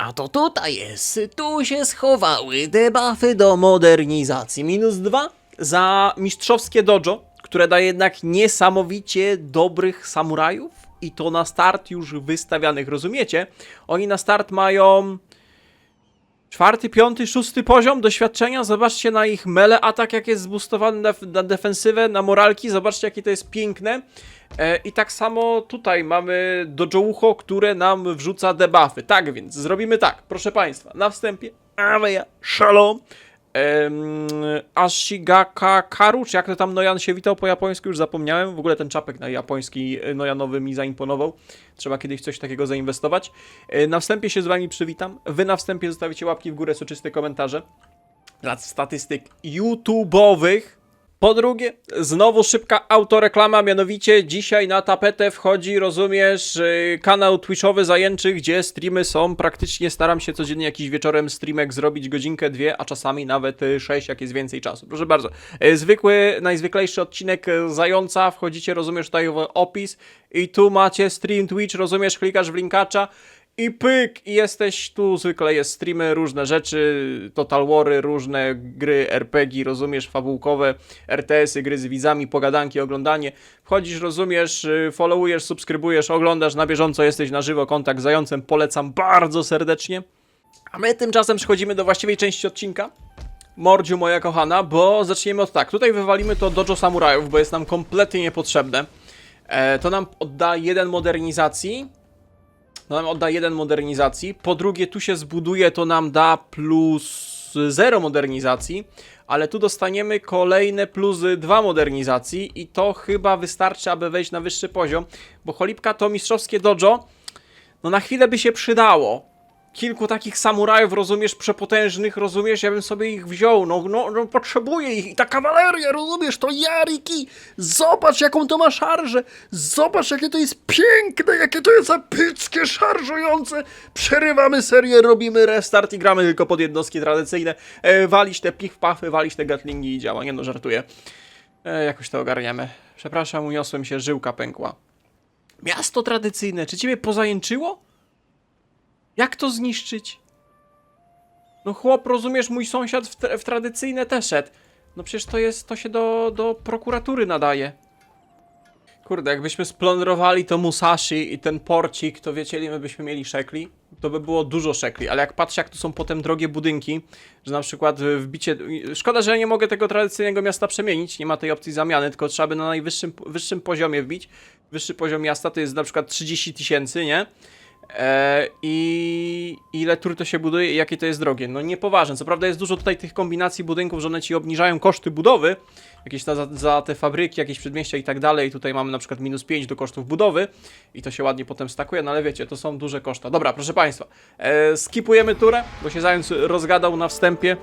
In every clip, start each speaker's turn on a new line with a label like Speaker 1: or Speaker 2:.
Speaker 1: A to tutaj jest, tu się schowały debuffy do modernizacji. -2 za mistrzowskie dojo, które daje jednak niesamowicie dobrych samurajów i to na start już wystawianych, rozumiecie? Oni na start mają 4., 5., 6. poziom doświadczenia. Zobaczcie na ich melee atak, jak jest zboostowany na defensywę, na moralki. Zobaczcie, jakie to jest piękne. I tak samo tutaj mamy Dojoucho, które nam wrzuca debuffy. Tak więc zrobimy tak, proszę Państwa. Na wstępie Aveya Shalom. Ashigaka Karu, czy jak to tam Nojan się witał po japońsku, już zapomniałem. W ogóle ten czapek na japoński Nojanowy mi zaimponował. Trzeba kiedyś coś takiego zainwestować. Na wstępie się z Wami przywitam. Wy na wstępie zostawicie łapki w górę, soczyste komentarze dla statystyk YouTube'owych. Po drugie, znowu szybka autoreklama, mianowicie dzisiaj na tapetę wchodzi, rozumiesz, kanał Twitchowy Zajęczy, gdzie streamy są, praktycznie staram się codziennie jakiś wieczorem streamek zrobić godzinkę, 2, a czasami nawet 6, jak jest więcej czasu. Proszę bardzo, zwykły, najzwyklejszy odcinek Zająca, wchodzicie, rozumiesz, tutaj w opis i tu macie stream Twitch, rozumiesz, klikasz w linkacza, i pyk, i jesteś tu, zwykle jest streamy, różne rzeczy, Total Wary, różne gry, RPG, rozumiesz, fabułkowe, RTS-y, gry z widzami, pogadanki, oglądanie. Wchodzisz, rozumiesz, followujesz, subskrybujesz, oglądasz, na bieżąco jesteś na żywo, kontakt z Zającem, polecam bardzo serdecznie. A my tymczasem przechodzimy do właściwej części odcinka. Mordziu moja kochana, bo zaczniemy od tak, tutaj wywalimy to Dojo Samurajów, bo jest nam kompletnie niepotrzebne. To nam odda 1 modernizacji. To nam odda 1 modernizacji. Po drugie, tu się zbuduje, to nam da plus 0 modernizacji. Ale tu dostaniemy kolejne plus 2 modernizacji. I to chyba wystarczy, aby wejść na wyższy poziom. Bo cholipka to mistrzowskie dojo. No na chwilę by się przydało. Kilku takich samurajów, rozumiesz, przepotężnych, rozumiesz, ja bym sobie ich wziął, no potrzebuję ich i ta kawaleria, rozumiesz, to Yariki, zobacz jaką to ma szarżę, zobacz jakie to jest piękne, jakie to jest epickie, szarżujące, przerywamy serię, robimy restart i gramy tylko pod jednostki tradycyjne, walić te pif-pafy, walić te gatlingi i działa, nie no, żartuję, jakoś to ogarniemy, przepraszam, uniosłem się, żyłka pękła. Miasto tradycyjne, czy ciebie pozajęczyło? Jak to zniszczyć? No chłop, rozumiesz, mój sąsiad w tradycyjne też szedł. No przecież to się do prokuratury nadaje. Kurde, jakbyśmy splądrowali to Musashi i ten porcik, to wiecie, ile my byśmy mieli szekli? To by było dużo szekli, ale jak patrzę, jak tu są potem drogie budynki, że na przykład wbicie... Szkoda, że ja nie mogę tego tradycyjnego miasta przemienić, nie ma tej opcji zamiany, tylko trzeba by na wyższym poziomie wbić. Wyższy poziom miasta to jest na przykład 30 000, nie? I ile tur to się buduje i jakie to jest drogie. No niepoważne. Co prawda jest dużo tutaj tych kombinacji budynków, że one ci obniżają koszty budowy. Jakieś za te fabryki, jakieś przedmieścia i tak dalej. Tutaj mamy na przykład -5 do kosztów budowy. I to się ładnie potem stakuje, no ale wiecie, to są duże koszta. Dobra, proszę Państwa. Skipujemy turę, bo się Zając rozgadał na wstępie.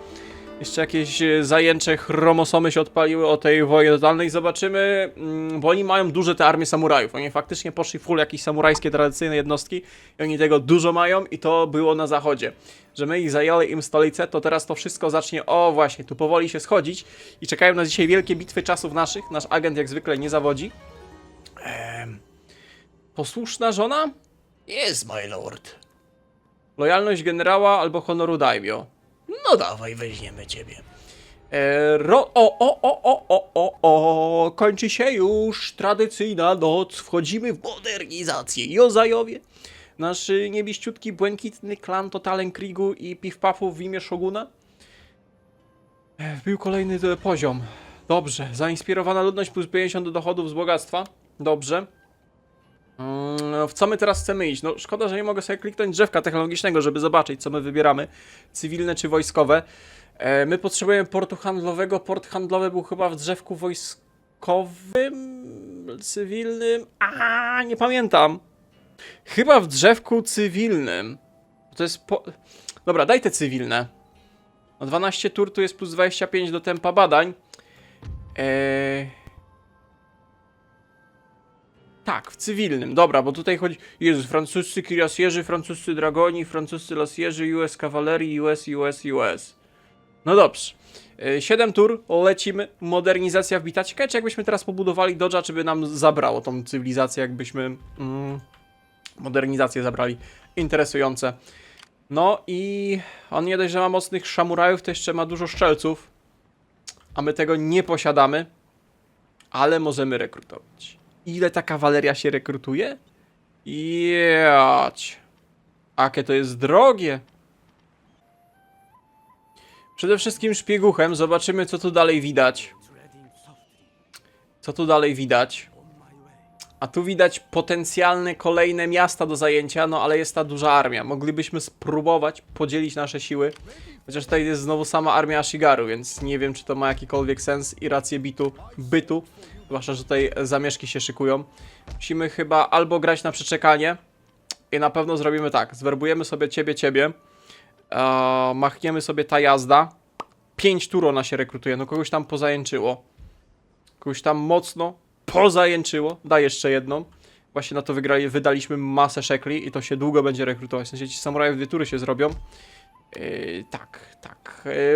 Speaker 1: Jeszcze jakieś zajęcze chromosomy się odpaliły o tej wojnie totalnej. Zobaczymy, bo oni mają duże te armie samurajów. Oni faktycznie poszli full jakieś samurajskie, tradycyjne jednostki i oni tego dużo mają i to było na zachodzie. Że my ich zajęli im stolicę, to teraz to wszystko zacznie, o właśnie, tu powoli się schodzić i czekają nas dzisiaj wielkie bitwy czasów naszych. Nasz agent jak zwykle nie zawodzi. Posłuszna żona?
Speaker 2: Yes, my lord.
Speaker 1: Lojalność generała albo honoru daimyo.
Speaker 2: No dawaj, weźmiemy ciebie.
Speaker 1: Kończy się już tradycyjna noc, wchodzimy w modernizację. Jozajowie, nasz niebieściutki, błękitny klan Totalen Kriegu i Piw-Pafów w imię Szoguna. Wbił kolejny poziom. Dobrze, zainspirowana ludność plus 50 do dochodów z bogactwa. Dobrze. W co my teraz chcemy iść? No szkoda, że nie mogę sobie kliknąć drzewka technologicznego, żeby zobaczyć, co my wybieramy. Cywilne czy wojskowe. My potrzebujemy portu handlowego. Port handlowy był chyba w drzewku wojskowym, cywilnym. Nie pamiętam. Chyba w drzewku cywilnym. To jest Dobra, daj te cywilne. No 12 tur tu jest plus 25 do tempa badań. Tak, w cywilnym, dobra, bo tutaj chodzi... Jezus, francuscy kirasjerzy, francuscy dragoni, francuscy lasjerzy, US kawalerii, US. No dobrze. 7 tur, lecimy, modernizacja wbita. Ciekawe, czy jakbyśmy teraz pobudowali dodża, czy by nam zabrało tą cywilizację, jakbyśmy modernizację zabrali. Interesujące. No i on nie dość, że ma mocnych szamurajów, to jeszcze ma dużo szczelców. A my tego nie posiadamy. Ale możemy rekrutować. Ile ta kawaleria się rekrutuje? Jać. Jakie to jest drogie. Przede wszystkim szpieguchem. Zobaczymy, co tu dalej widać. Co tu dalej widać? A tu widać potencjalne kolejne miasta do zajęcia, no ale jest ta duża armia. Moglibyśmy spróbować podzielić nasze siły. Chociaż tutaj jest znowu sama armia Ashigaru, więc nie wiem, czy to ma jakikolwiek sens i rację bytu. Zwłaszcza, że tutaj zamieszki się szykują. Musimy chyba albo grać na przeczekanie i na pewno zrobimy tak. Zwerbujemy sobie ciebie. Machniemy sobie ta jazda. 5 tur ona się rekrutuje, no kogoś tam pozajęczyło. Kogoś tam mocno pozajęczyło. Daj jeszcze jedną. Właśnie na to wydaliśmy masę szekli i to się długo będzie rekrutować. W sensie ci samuraje w 2 tury się zrobią. Tak.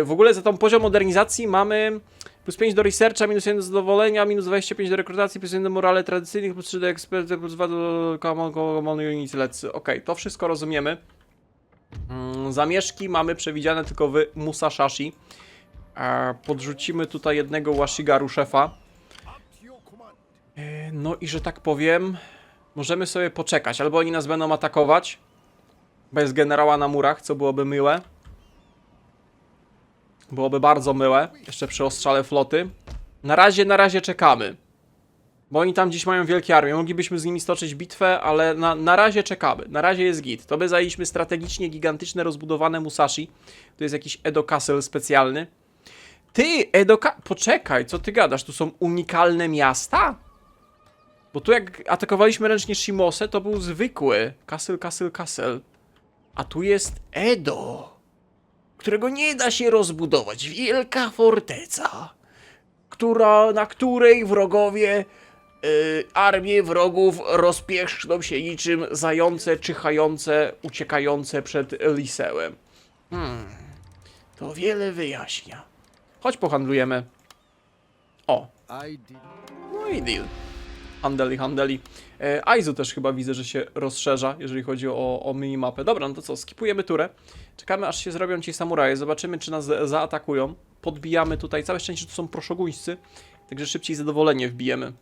Speaker 1: W ogóle za tą poziom modernizacji mamy plus 5 do researcha, minus 1 do zadowolenia, minus 25 do rekrutacji, plus 1 do morale tradycyjnych, plus 3 do eksperty, plus 2 do common units, let's. Okej, to wszystko rozumiemy. Zamieszki mamy przewidziane tylko w Musashi. Podrzucimy tutaj jednego Washigaru szefa. No i że tak powiem, możemy sobie poczekać. Albo oni nas będą atakować bez generała na murach, co byłoby miłe. Byłoby bardzo miłe. Jeszcze przy ostrzale floty. Na razie czekamy. Bo oni tam dziś mają wielkie armie. Moglibyśmy z nimi stoczyć bitwę, ale na razie czekamy. Na razie jest git. To by zajęliśmy strategicznie gigantyczne, rozbudowane Musashi. To jest jakiś Edo Castle specjalny. Ty, poczekaj, co ty gadasz? Tu są unikalne miasta? Bo tu jak atakowaliśmy ręcznie Shimose, to był zwykły Castle. A tu jest Edo, którego nie da się rozbudować. Wielka forteca, na której wrogowie, armie wrogów rozpieszczą się niczym zające, czyhające, uciekające przed Lisełem. To wiele wyjaśnia. Chodź pohandlujemy. O. No i deal. Handeli. Aizu też chyba widzę, że się rozszerza, jeżeli chodzi o minimapę. Dobra, no to co, skipujemy turę. Czekamy, aż się zrobią ci samuraje. Zobaczymy, czy nas zaatakują. Podbijamy tutaj. Całe szczęście, że tu są proszoguńscy. Także szybciej zadowolenie wbijemy.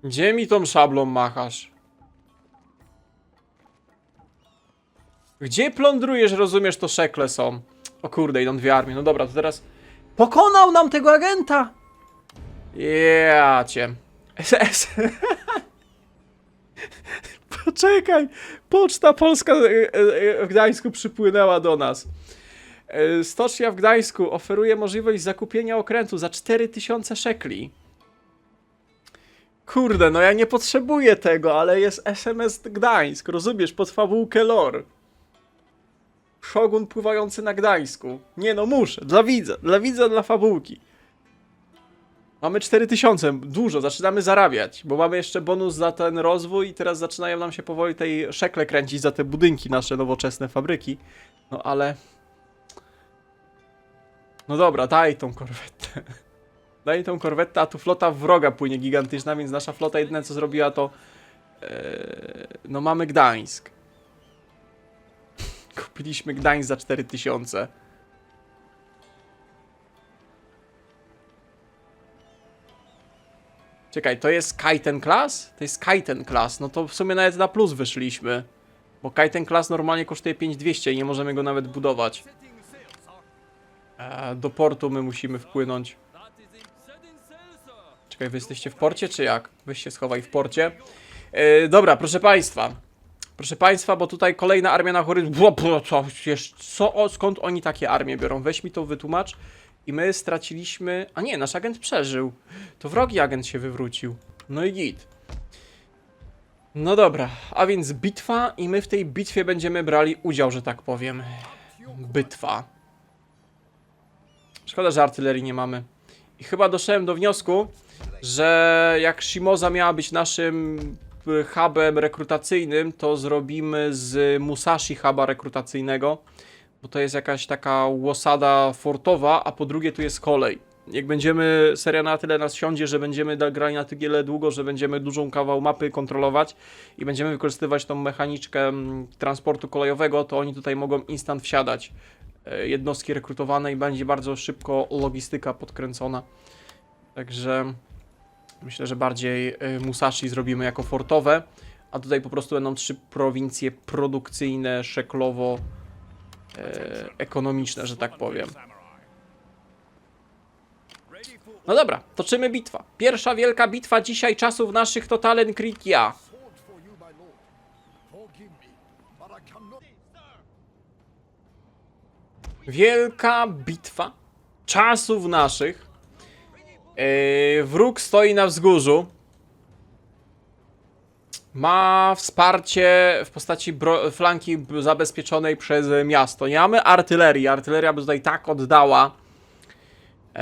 Speaker 1: Gdzie mi tą szablą machasz? Gdzie plądrujesz, rozumiesz, to szekle są? O kurde, idą 2 armie. No dobra, to teraz... Pokonał nam tego agenta! Jacie. SS. Poczekaj! Poczta Polska w Gdańsku przypłynęła do nas. Stocznia w Gdańsku oferuje możliwość zakupienia okrętu za 4000 szekli. Kurde, no ja nie potrzebuję tego, ale jest SMS Gdańsk, rozumiesz, pod fabułkę lore. Szogun pływający na Gdańsku. Nie no, muszę, dla widza, dla fabułki. Mamy 4000, dużo, zaczynamy zarabiać, bo mamy jeszcze bonus za ten rozwój i teraz zaczynają nam się powoli tej szekle kręcić za te budynki, nasze nowoczesne fabryki. No ale... No dobra, daj tą korwetę. Daj tą korwetę, a tu flota wroga płynie gigantyczna, więc nasza flota jedyne co zrobiła to... no mamy Gdańsk. Kupiliśmy Gdańsk za 4000. Czekaj, to jest Kaiten Class? To jest Kaiten Class, no to w sumie nawet na plus wyszliśmy. Bo Kaiten Class normalnie kosztuje 5200 i nie możemy go nawet budować. Do portu my musimy wpłynąć. Czekaj, wy jesteście w porcie, czy jak? Weź się schowaj w porcie. Dobra, proszę państwa. Proszę państwa, bo tutaj kolejna armia na horyzoncie. Skąd oni takie armie biorą? Weź mi to wytłumacz. I my straciliśmy... A nie, nasz agent przeżył. To wrogi agent się wywrócił. No i git. No dobra, a więc bitwa i my w tej bitwie będziemy brali udział, że tak powiem. Bitwa. Szkoda, że artylerii nie mamy. I chyba doszedłem do wniosku, że jak Shimoza miała być naszym hubem rekrutacyjnym, to zrobimy z Musashi huba rekrutacyjnego, bo to jest jakaś taka łosada fortowa, a po drugie tu jest kolej. Jak będziemy, seria na tyle nas siądzie, że będziemy grali na tyle długo, że będziemy dużą kawał mapy kontrolować i będziemy wykorzystywać tą mechaniczkę transportu kolejowego, to oni tutaj mogą instant wsiadać. Jednostki rekrutowane i będzie bardzo szybko logistyka podkręcona. Także myślę, że bardziej Musashi zrobimy jako fortowe, a tutaj po prostu będą 3 prowincje produkcyjne, szeklowo ekonomiczne, że tak powiem. No dobra, toczymy bitwa. Pierwsza wielka bitwa dzisiaj czasów naszych to Talen Creek ja. Wielka bitwa czasów naszych. Wróg stoi na wzgórzu. Ma wsparcie w postaci flanki zabezpieczonej przez miasto. Nie mamy artylerii. Artyleria by tutaj tak oddała.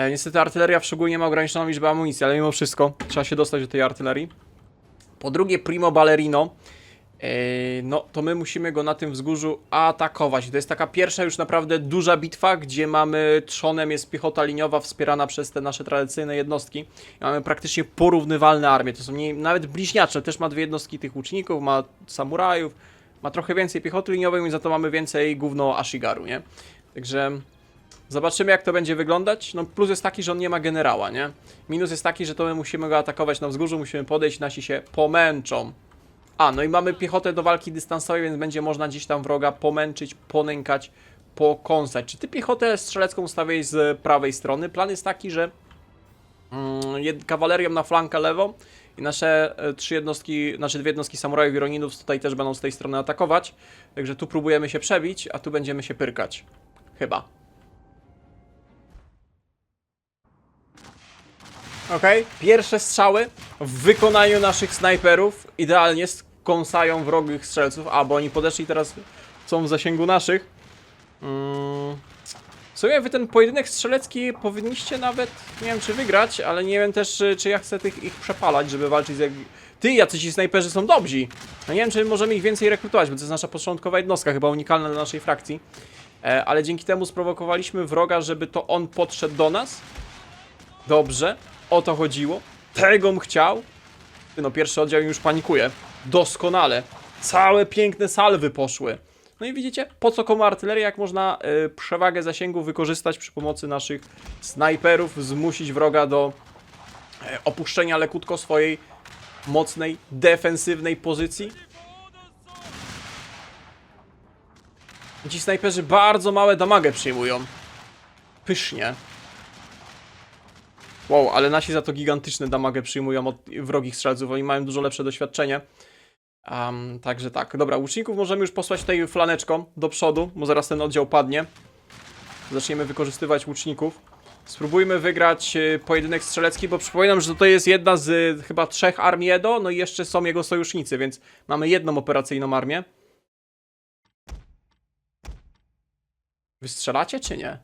Speaker 1: Niestety artyleria szczególnie ma ograniczoną liczbę amunicji, ale mimo wszystko trzeba się dostać do tej artylerii. Po drugie Primo Ballerino. No to my musimy go na tym wzgórzu atakować. To jest taka pierwsza już naprawdę duża bitwa, gdzie mamy trzonem jest piechota liniowa wspierana przez te nasze tradycyjne jednostki. I mamy praktycznie porównywalne armie. To są nawet bliźniacze. Też ma 2 jednostki tych łuczników, ma samurajów, ma trochę więcej piechoty liniowej, i za to mamy więcej gówno Ashigaru, nie? Także zobaczymy, jak to będzie wyglądać. No plus jest taki, że on nie ma generała, nie? Minus jest taki, że to my musimy go atakować na wzgórzu, musimy podejść, nasi się pomęczą. No i mamy piechotę do walki dystansowej, więc będzie można gdzieś tam wroga pomęczyć, ponękać, pokąsać. Czy ty piechotę strzelecką ustawiłeś z prawej strony? Plan jest taki, że kawalerią na flankę lewą i nasze 3 jednostki, znaczy 2 jednostki samurajów i roninów tutaj też będą z tej strony atakować. Także tu próbujemy się przebić, a tu będziemy się pyrkać. Chyba. Okej, pierwsze strzały w wykonaniu naszych snajperów idealnie skąsają wrogich strzelców, bo oni podeszli teraz, są w zasięgu naszych. W sumie wy ten pojedynek strzelecki powinniście nawet, nie wiem czy wygrać, ale nie wiem też czy ja chcę ich przepalać, żeby walczyć z... Ty, jacy ci snajperzy są dobrzy. No nie wiem czy możemy ich więcej rekrutować, bo to jest nasza początkowa jednostka, chyba unikalna dla naszej frakcji. Ale dzięki temu sprowokowaliśmy wroga, żeby to on podszedł do nas. Dobrze. O to chodziło. Tego bym chciał. No pierwszy oddział już panikuje. Doskonale. Całe piękne salwy poszły. No i widzicie, po co komu artyleria, jak można przewagę zasięgu wykorzystać przy pomocy naszych snajperów, zmusić wroga do opuszczenia lekutko swojej mocnej, defensywnej pozycji. Ci snajperzy bardzo małe damage przyjmują. Pysznie. Wow, ale nasi za to gigantyczne damage przyjmują od wrogich strzelców, oni mają dużo lepsze doświadczenie. Także tak, dobra, łuczników możemy już posłać tutaj flaneczką do przodu, bo zaraz ten oddział padnie. Zaczniemy wykorzystywać łuczników. Spróbujmy wygrać pojedynek strzelecki, bo przypominam, że to jest jedna z chyba 3 armii Edo, no i jeszcze są jego sojusznicy, więc mamy jedną operacyjną armię. Wystrzelacie czy nie?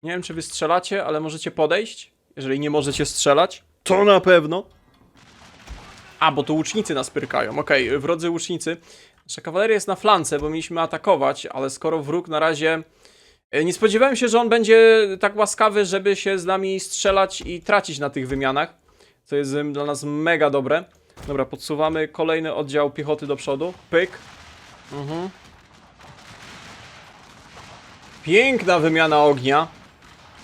Speaker 1: Nie wiem, czy wy strzelacie, ale możecie podejść. Jeżeli nie możecie strzelać, to na pewno. Bo to łucznicy nas pyrkają. Okej, wrodzy łucznicy. Nasza kawaleria jest na flance, bo mieliśmy atakować, ale skoro wróg na razie... Nie spodziewałem się, że on będzie tak łaskawy, żeby się z nami strzelać i tracić na tych wymianach. Co jest dla nas mega dobre. Dobra, podsuwamy kolejny oddział piechoty do przodu. Pyk. Piękna wymiana ognia.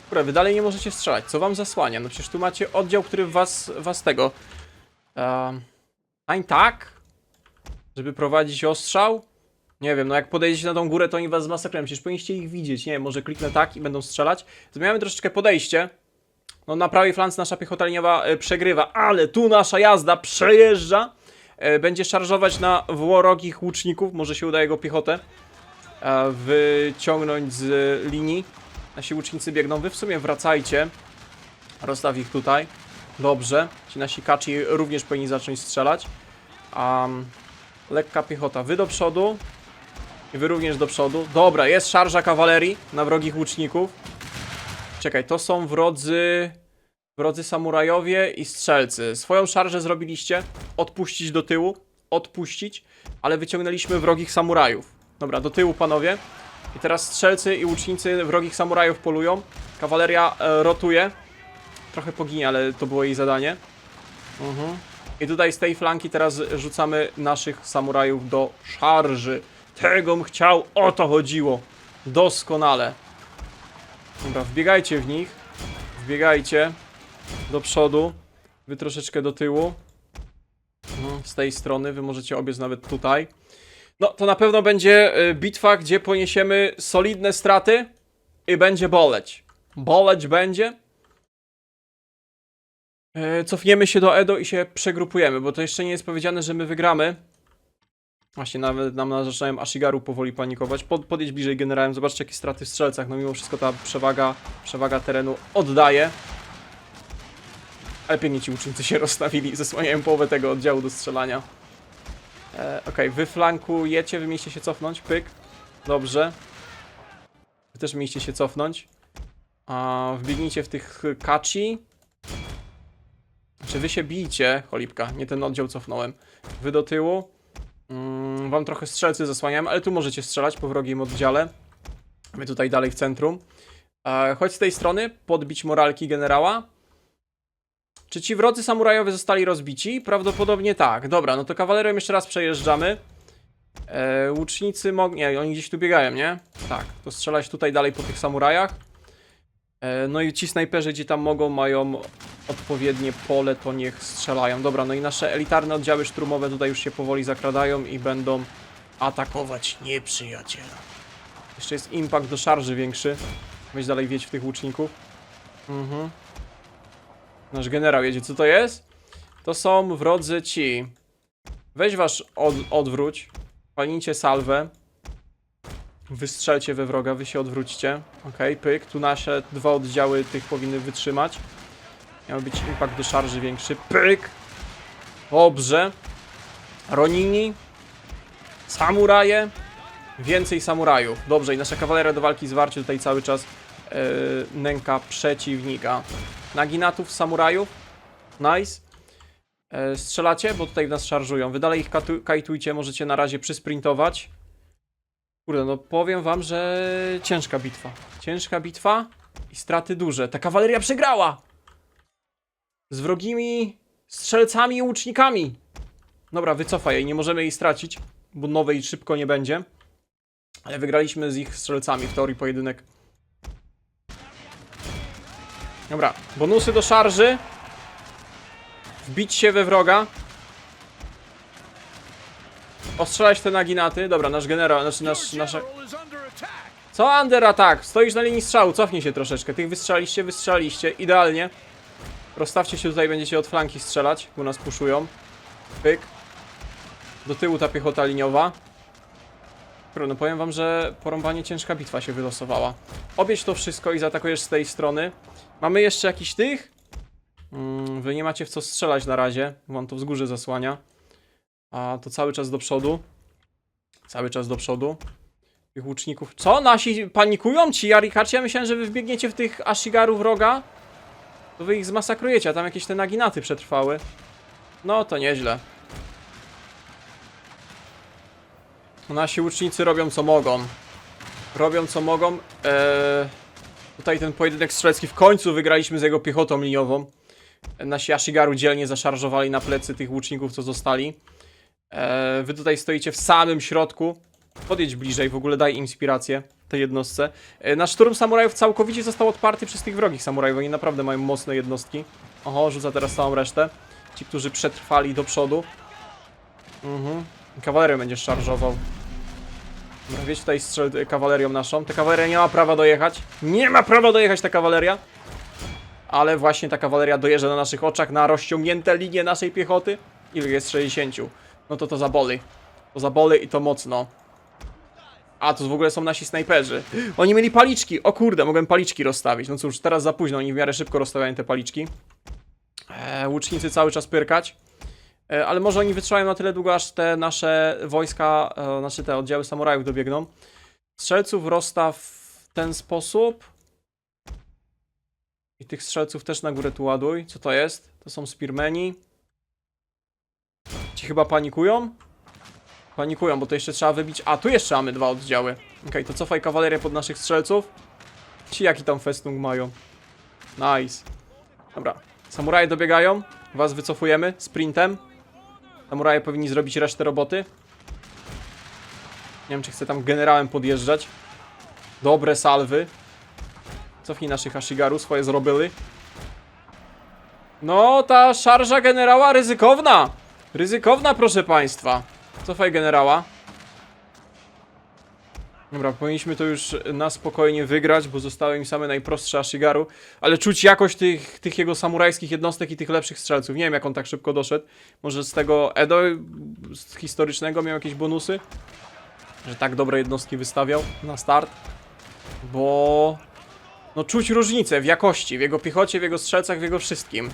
Speaker 1: Dobra, wy dalej nie możecie strzelać. Co wam zasłania? No przecież tu macie oddział, który was tego... tak? Żeby prowadzić ostrzał? Nie wiem, no jak podejdziecie na tą górę, to oni was zmasakrują. Przecież powinniście ich widzieć. Nie wiem, może kliknę tak i będą strzelać. Zmieniamy troszeczkę podejście. No na prawej flance nasza piechota liniowa przegrywa, ale tu nasza jazda przejeżdża. Będzie szarżować na wrogich łuczników. Może się uda jego piechotę wyciągnąć z linii. Nasi łucznicy biegną. Wy w sumie wracajcie. Rozstaw ich tutaj. Dobrze. Ci nasi kaci również powinni zacząć strzelać. Lekka piechota. Wy do przodu. I wy również do przodu. Dobra, jest szarża kawalerii na wrogich łuczników. Czekaj, to są wrodzy samurajowie i strzelcy. Swoją szarżę zrobiliście, odpuścić do tyłu, odpuścić, ale wyciągnęliśmy wrogich samurajów. Dobra, do tyłu panowie. I teraz strzelcy i łucznicy wrogich samurajów polują. Kawaleria rotuje. Trochę poginie, ale to było jej zadanie. I tutaj z tej flanki teraz rzucamy naszych samurajów do szarży. Tegom chciał, o to chodziło. Doskonale. Dobra, wbiegajcie w nich. Wbiegajcie do przodu. Wy troszeczkę do tyłu. Z tej strony, wy możecie obiec nawet tutaj. No, to na pewno będzie bitwa, gdzie poniesiemy solidne straty i będzie boleć. Boleć będzie. Cofniemy się do Edo i się przegrupujemy, bo to jeszcze nie jest powiedziane, że my wygramy. Właśnie nawet nam zaczynają Ashigaru powoli panikować. Podjedź bliżej generałem, zobaczcie jakie straty w strzelcach. No mimo wszystko ta przewaga terenu oddaje. Ale pięknie ci łucznicy się rozstawili, zasłaniają połowę tego oddziału do strzelania. Okej, wy flankujecie, wy mieliście się cofnąć, pyk. Dobrze. Wy też mieliście się cofnąć. Wbiegnijcie w tych kaci. Czy wy się bijcie? Cholipka, nie ten oddział cofnąłem. Wy do tyłu. Wam trochę strzelcy zasłaniam, ale tu możecie strzelać po wrogim oddziale. My tutaj dalej w centrum. Chodź z tej strony, podbić moralki generała. Czy ci wrodzy samurajowie zostali rozbici? Prawdopodobnie tak. Dobra, no to kawalerią jeszcze raz przejeżdżamy. Łucznicy mogą... Nie, oni gdzieś tu biegają, nie? Tak, to strzelać tutaj dalej po tych samurajach. No i ci snajperzy, gdzie tam mogą, mają odpowiednie pole, to niech strzelają. Dobra, no i nasze elitarne oddziały szturmowe tutaj już się powoli zakradają i będą atakować
Speaker 2: Nieprzyjaciela.
Speaker 1: Jeszcze jest impact do szarży większy. Weź dalej wiedź w tych łuczników. Nasz generał jedzie. Co to jest? To są wrodzy ci. Weź wasz odwróć. Palnijcie salwę. Wystrzelcie we wroga, wy się odwróćcie. Okej, pyk. Tu nasze dwa oddziały tych powinny wytrzymać. Miał być impact do szarży większy. Pyk! Dobrze. Ronini. Samuraje. Więcej samurajów. Dobrze, i nasza kawaleria do walki zwarcie tutaj cały czas nęka przeciwnika. Naginatów, samurajów. Nice. Strzelacie, bo tutaj w nas szarżują. Wy dalej ich kajtujcie, możecie na razie przysprintować. Kurde, no powiem wam, że ciężka bitwa. Ciężka bitwa i straty duże. Ta kawaleria przegrała! Z wrogimi strzelcami i łucznikami. Dobra, wycofaj jej, nie możemy jej stracić, bo nowej szybko nie będzie. Ale wygraliśmy z ich strzelcami, w teorii pojedynek. Dobra, bonusy do szarży. Wbić się we wroga. Ostrzelać te naginaty. Dobra, nasz generał, nasze... Co under attack? Stoisz na linii strzału, cofnij się troszeczkę. Tych wystrzeliście, idealnie. Rozstawcie się tutaj, będziecie od flanki strzelać, bo nas puszują. Pyk. Do tyłu ta piechota liniowa. No powiem wam, że porąbanie ciężka bitwa się wylosowała. Objedź to wszystko i zaatakujesz z tej strony. Mamy jeszcze jakiś tych? Wy nie macie w co strzelać na razie. Wam to wzgórze zasłania. A to cały czas do przodu. Cały czas do przodu. Tych łuczników. Co? Nasi panikują? Ci Jarikaci? Ja myślałem, że wy wbiegniecie w tych Ashigaru wroga. To wy ich zmasakrujecie, a tam jakieś te naginaty przetrwały. No to nieźle. Nasi łucznicy robią co mogą. Robią co mogą. Tutaj ten pojedynek strzelecki w końcu wygraliśmy z jego piechotą liniową. Nasi Ashigaru dzielnie zaszarżowali na plecy tych łuczników, co zostali. Wy tutaj stoicie w samym środku. Podjedź bliżej, w ogóle daj inspirację tej jednostce. Nasz szturm samurajów całkowicie został odparty przez tych wrogich samurajów. Oni naprawdę mają mocne jednostki. Oho, rzuca teraz całą resztę. Ci, którzy przetrwali do przodu. Kawalerię będziesz szarżował. Dobra, wiedź tutaj strzel kawalerią naszą. Ta kawaleria nie ma prawa dojechać. Nie ma prawa dojechać ta kawaleria. Ale właśnie ta kawaleria dojeżdża na naszych oczach na rozciągnięte linie naszej piechoty. Ile jest? 60. No to zaboli. To zaboli i to mocno. A, to w ogóle są nasi snajperzy. Oni mieli paliczki. O kurde, mogłem paliczki rozstawić. No cóż, teraz za późno. Oni w miarę szybko rozstawiają te paliczki. Łucznicy cały czas pyrkać. Ale może oni wytrzymają na tyle długo, aż te nasze wojska, nasze te oddziały samurajów dobiegną. Strzelców rozstaw w ten sposób. I tych strzelców też na górę tu ładuj. Co to jest? To są spearmeni. Ci chyba panikują? Panikują, bo to jeszcze trzeba wybić. A, tu jeszcze mamy 2 oddziały. Okej, to cofaj kawalerię pod naszych strzelców. Ci jaki tam festung mają. Nice. Dobra. Samuraje dobiegają. Was wycofujemy sprintem. Samuraje powinni zrobić resztę roboty. Nie wiem, czy chcę tam generałem podjeżdżać. Dobre salwy. Cofnij naszych Ashigaru, swoje zrobili. No, ta szarża generała ryzykowna. Ryzykowna, proszę państwa. Cofaj generała. Dobra, powinniśmy to już na spokojnie wygrać, bo zostały mi same najprostsze Ashigaru. Ale czuć jakość tych jego samurajskich jednostek i tych lepszych strzelców. Nie wiem, jak on tak szybko doszedł. Może z tego Edo z historycznego miał jakieś bonusy? Że tak dobre jednostki wystawiał na start. Bo... no czuć różnicę w jakości, w jego piechocie, w jego strzelcach, w jego wszystkim.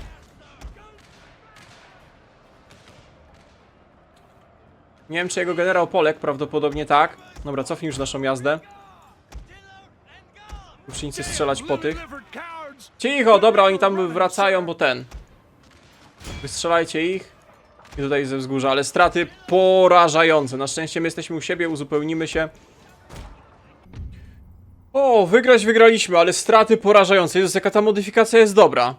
Speaker 1: Nie wiem, czy jego generał poległ, prawdopodobnie tak. Dobra, cofnij już naszą jazdę. Ucznicy strzelać po tych. Cicho, dobra, oni tam wracają, bo ten. Wystrzelajcie ich. I tutaj ze wzgórza, ale straty porażające. Na szczęście my jesteśmy u siebie, uzupełnimy się. O, wygrać wygraliśmy, ale straty porażające. Jezus, jaka ta modyfikacja jest dobra.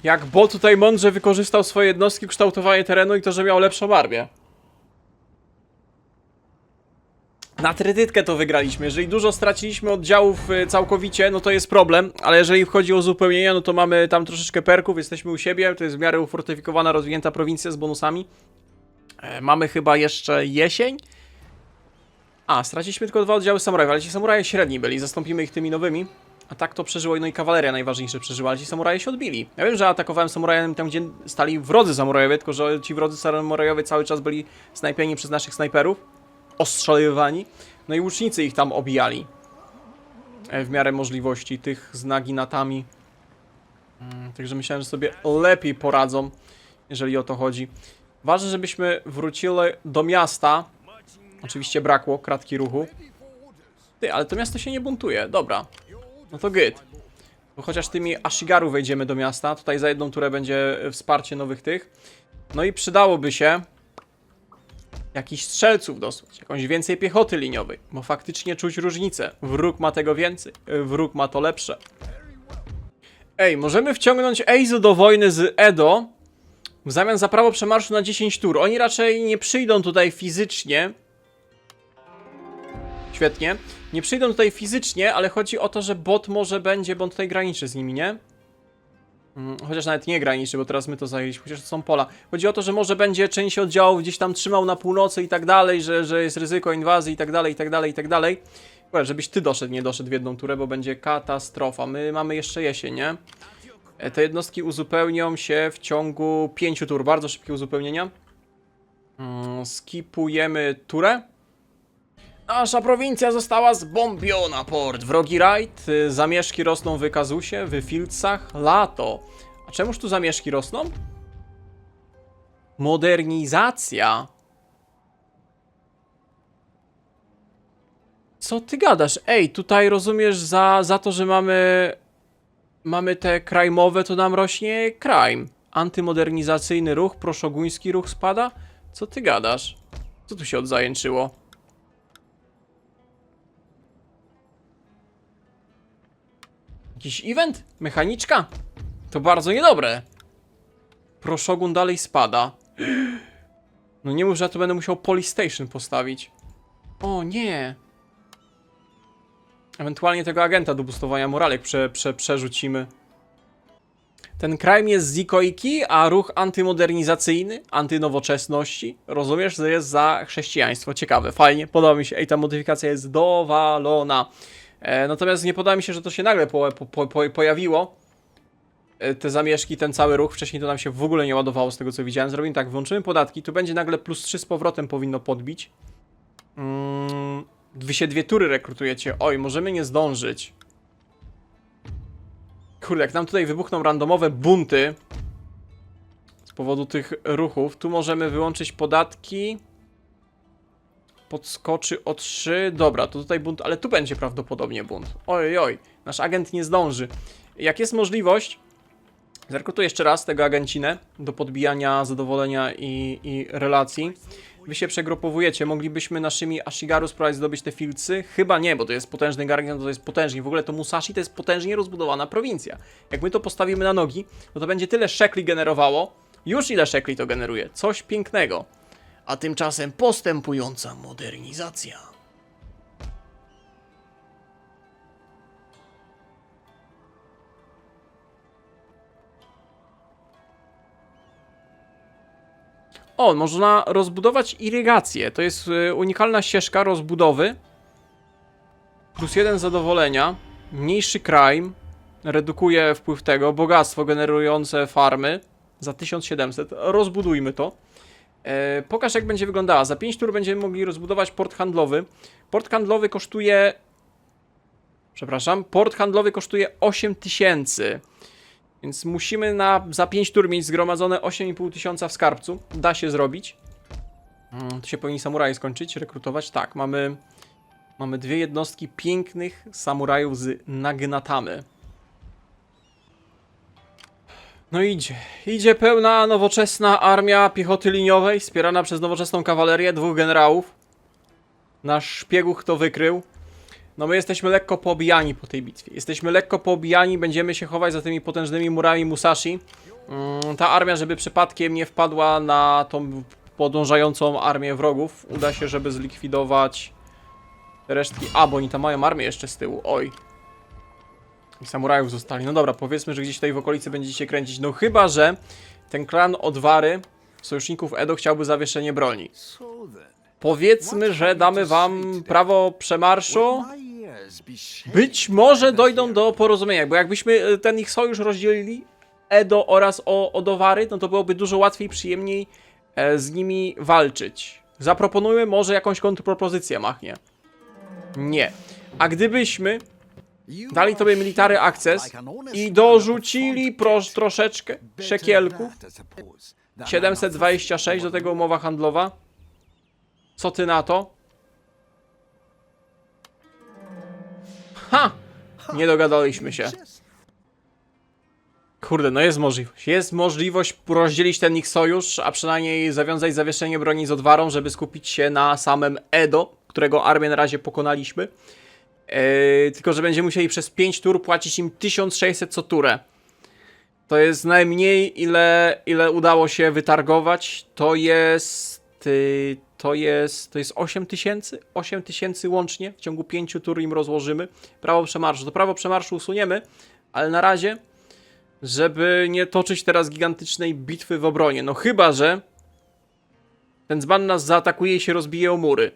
Speaker 1: Jak Bo tutaj mądrze wykorzystał swoje jednostki, kształtowanie terenu i to, że miał lepszą armię. Na tredytkę to wygraliśmy. Jeżeli dużo straciliśmy oddziałów całkowicie, no to jest problem. Ale jeżeli chodzi o uzupełnienia, no to mamy tam troszeczkę perków, jesteśmy u siebie. To jest w miarę ufortyfikowana, rozwinięta prowincja z bonusami. Mamy chyba jeszcze jesień. A, straciliśmy tylko 2 oddziały samurajów, ale ci samuraje średni byli. Zastąpimy ich tymi nowymi. A tak to przeżyło, no i kawaleria najważniejsze przeżyła, ale ci samuraje się odbili. Ja wiem, że atakowałem samurajami tam, gdzie stali wrodzy samurajowie, tylko że ci wrodzy samurajowie cały czas byli snajpieni przez naszych snajperów. Ostrzeliwani. No i łucznicy ich tam obijali. W miarę możliwości, tych z naginatami. Także myślałem, że sobie lepiej poradzą, jeżeli o to chodzi. Ważne, żebyśmy wrócili do miasta. Oczywiście brakło kratki ruchu. Ty, ale to miasto się nie buntuje. Dobra. No to good. Bo chociaż tymi Ashigaru wejdziemy do miasta. Tutaj za jedną turę będzie wsparcie nowych tych. No i przydałoby się jakichś strzelców dosłać. Jakąś więcej piechoty liniowej. Bo faktycznie czuć różnicę. Wróg ma tego więcej. Wróg ma to lepsze. Ej, możemy wciągnąć Eizu do wojny z Edo w zamian za prawo przemarszu na 10 tur. Oni raczej nie przyjdą tutaj fizycznie. Świetnie. Nie przyjdą tutaj fizycznie, ale chodzi o to, że bot może będzie, bo on tutaj graniczy z nimi, nie? Chociaż nawet nie graniczy, bo teraz my to zajęliśmy, chociaż to są pola. Chodzi o to, że może będzie część oddziałów gdzieś tam trzymał na północy i tak dalej, że jest ryzyko inwazji i tak dalej, i tak dalej, i tak dalej. Żebyś ty nie doszedł w jedną turę, bo będzie katastrofa. My mamy jeszcze jesień, nie? Te jednostki uzupełnią się w ciągu 5 tur. Bardzo szybkie uzupełnienia. Skipujemy turę. Nasza prowincja została zbombiona, port. Wrogi rajd, zamieszki rosną w Kazusie, w Filcach, lato. A czemuż tu zamieszki rosną? Modernizacja. Co ty gadasz? Ej, tutaj rozumiesz za to, że mamy te crimowe, to nam rośnie crime. Antymodernizacyjny ruch, proszoguński ruch spada? Co ty gadasz? Co tu się odzajęczyło? Jakiś event? Mechaniczka? To bardzo niedobre. Proszogun dalej spada. No nie mów, że ja tu będę musiał Police Station postawić. O nie. Ewentualnie tego agenta do boostowania moralek przerzucimy. Ten crime jest z Zikoiki, a ruch antymodernizacyjny, antynowoczesności, rozumiesz, że jest za chrześcijaństwo. Ciekawe, fajnie, podoba mi się. Ej, ta modyfikacja jest dowalona. Natomiast nie podoba mi się, że to się nagle pojawiło. Te zamieszki, ten cały ruch. Wcześniej to nam się w ogóle nie ładowało z tego, co widziałem. Zrobimy tak, wyłączymy podatki. Tu będzie nagle +3 z powrotem powinno podbić. Wy się 2 tury rekrutujecie. Oj, możemy nie zdążyć. Kurde, jak nam tutaj wybuchną randomowe bunty z powodu tych ruchów, tu możemy wyłączyć podatki. podskoczy o 3. Dobra, to tutaj bunt, ale tu będzie prawdopodobnie bunt. Oj, oj, nasz agent nie zdąży. Jak jest możliwość, zrekrutuję jeszcze raz tego agencinę do podbijania zadowolenia i relacji. Wy się przegrupowujecie, moglibyśmy naszymi Ashigaru spróbować zdobyć te filcy? Chyba nie, bo to jest potężny garnizon, to jest potężnie. W ogóle to Musashi to jest potężnie rozbudowana prowincja. Jak my to postawimy na nogi, no to będzie tyle szekli generowało. Już ile szekli to generuje? Coś pięknego.
Speaker 2: A tymczasem postępująca modernizacja.
Speaker 1: O, można rozbudować irygację. To jest unikalna ścieżka rozbudowy. +1 zadowolenia. Mniejszy crime. Redukuje wpływ tego. Bogactwo generujące farmy. Za 1700. Rozbudujmy to. Pokaż, jak będzie wyglądała. Za 5 tur będziemy mogli rozbudować port handlowy. Port handlowy kosztuje... Przepraszam. Port handlowy kosztuje 8000. Więc musimy za 5 tur mieć zgromadzone 8500 w skarbcu. Da się zrobić. Tu się powinni samuraje skończyć, rekrutować. Tak, mamy dwie jednostki pięknych samurajów z nagnatamy. No idzie pełna, nowoczesna armia piechoty liniowej, wspierana przez nowoczesną kawalerię, 2 generałów. Nasz szpieguch to wykrył. No my jesteśmy lekko poobijani po tej bitwie. Jesteśmy lekko poobijani, będziemy się chować za tymi potężnymi murami Musashi. Ta armia, żeby przypadkiem nie wpadła na tą podążającą armię wrogów, uda się, żeby zlikwidować te resztki. A, bo oni tam mają armię jeszcze z tyłu, oj. I samurajów zostali. No dobra, powiedzmy, że gdzieś tutaj w okolicy będziecie kręcić. No chyba, że ten klan Odwary, sojuszników Edo, chciałby zawieszenie broni. Powiedzmy, że damy wam prawo przemarszu. Być może dojdą do porozumienia, bo jakbyśmy ten ich sojusz rozdzielili, Edo oraz Odowary, no to byłoby dużo łatwiej, przyjemniej z nimi walczyć. Zaproponujmy, może jakąś kontrpropozycję machnie. Nie. A gdybyśmy dali tobie military access i dorzucili troszeczkę szekielków, 726 do tego umowa handlowa. Co ty na to? Ha! Nie dogadaliśmy się. Kurde, no jest możliwość. Jest możliwość rozdzielić ten ich sojusz, a przynajmniej zawiązać zawieszenie broni z Odwarą, żeby skupić się na samym Edo, którego armię na razie pokonaliśmy. Tylko że będziemy musieli przez 5 tur płacić im 1600 co turę. To jest najmniej, ile udało się wytargować. To jest 8000? 8000 łącznie. W ciągu 5 tur im rozłożymy. Prawo przemarszu. To prawo przemarszu usuniemy, ale na razie, żeby nie toczyć teraz gigantycznej bitwy w obronie. No chyba, że ten dzban nas zaatakuje i się rozbije o mury.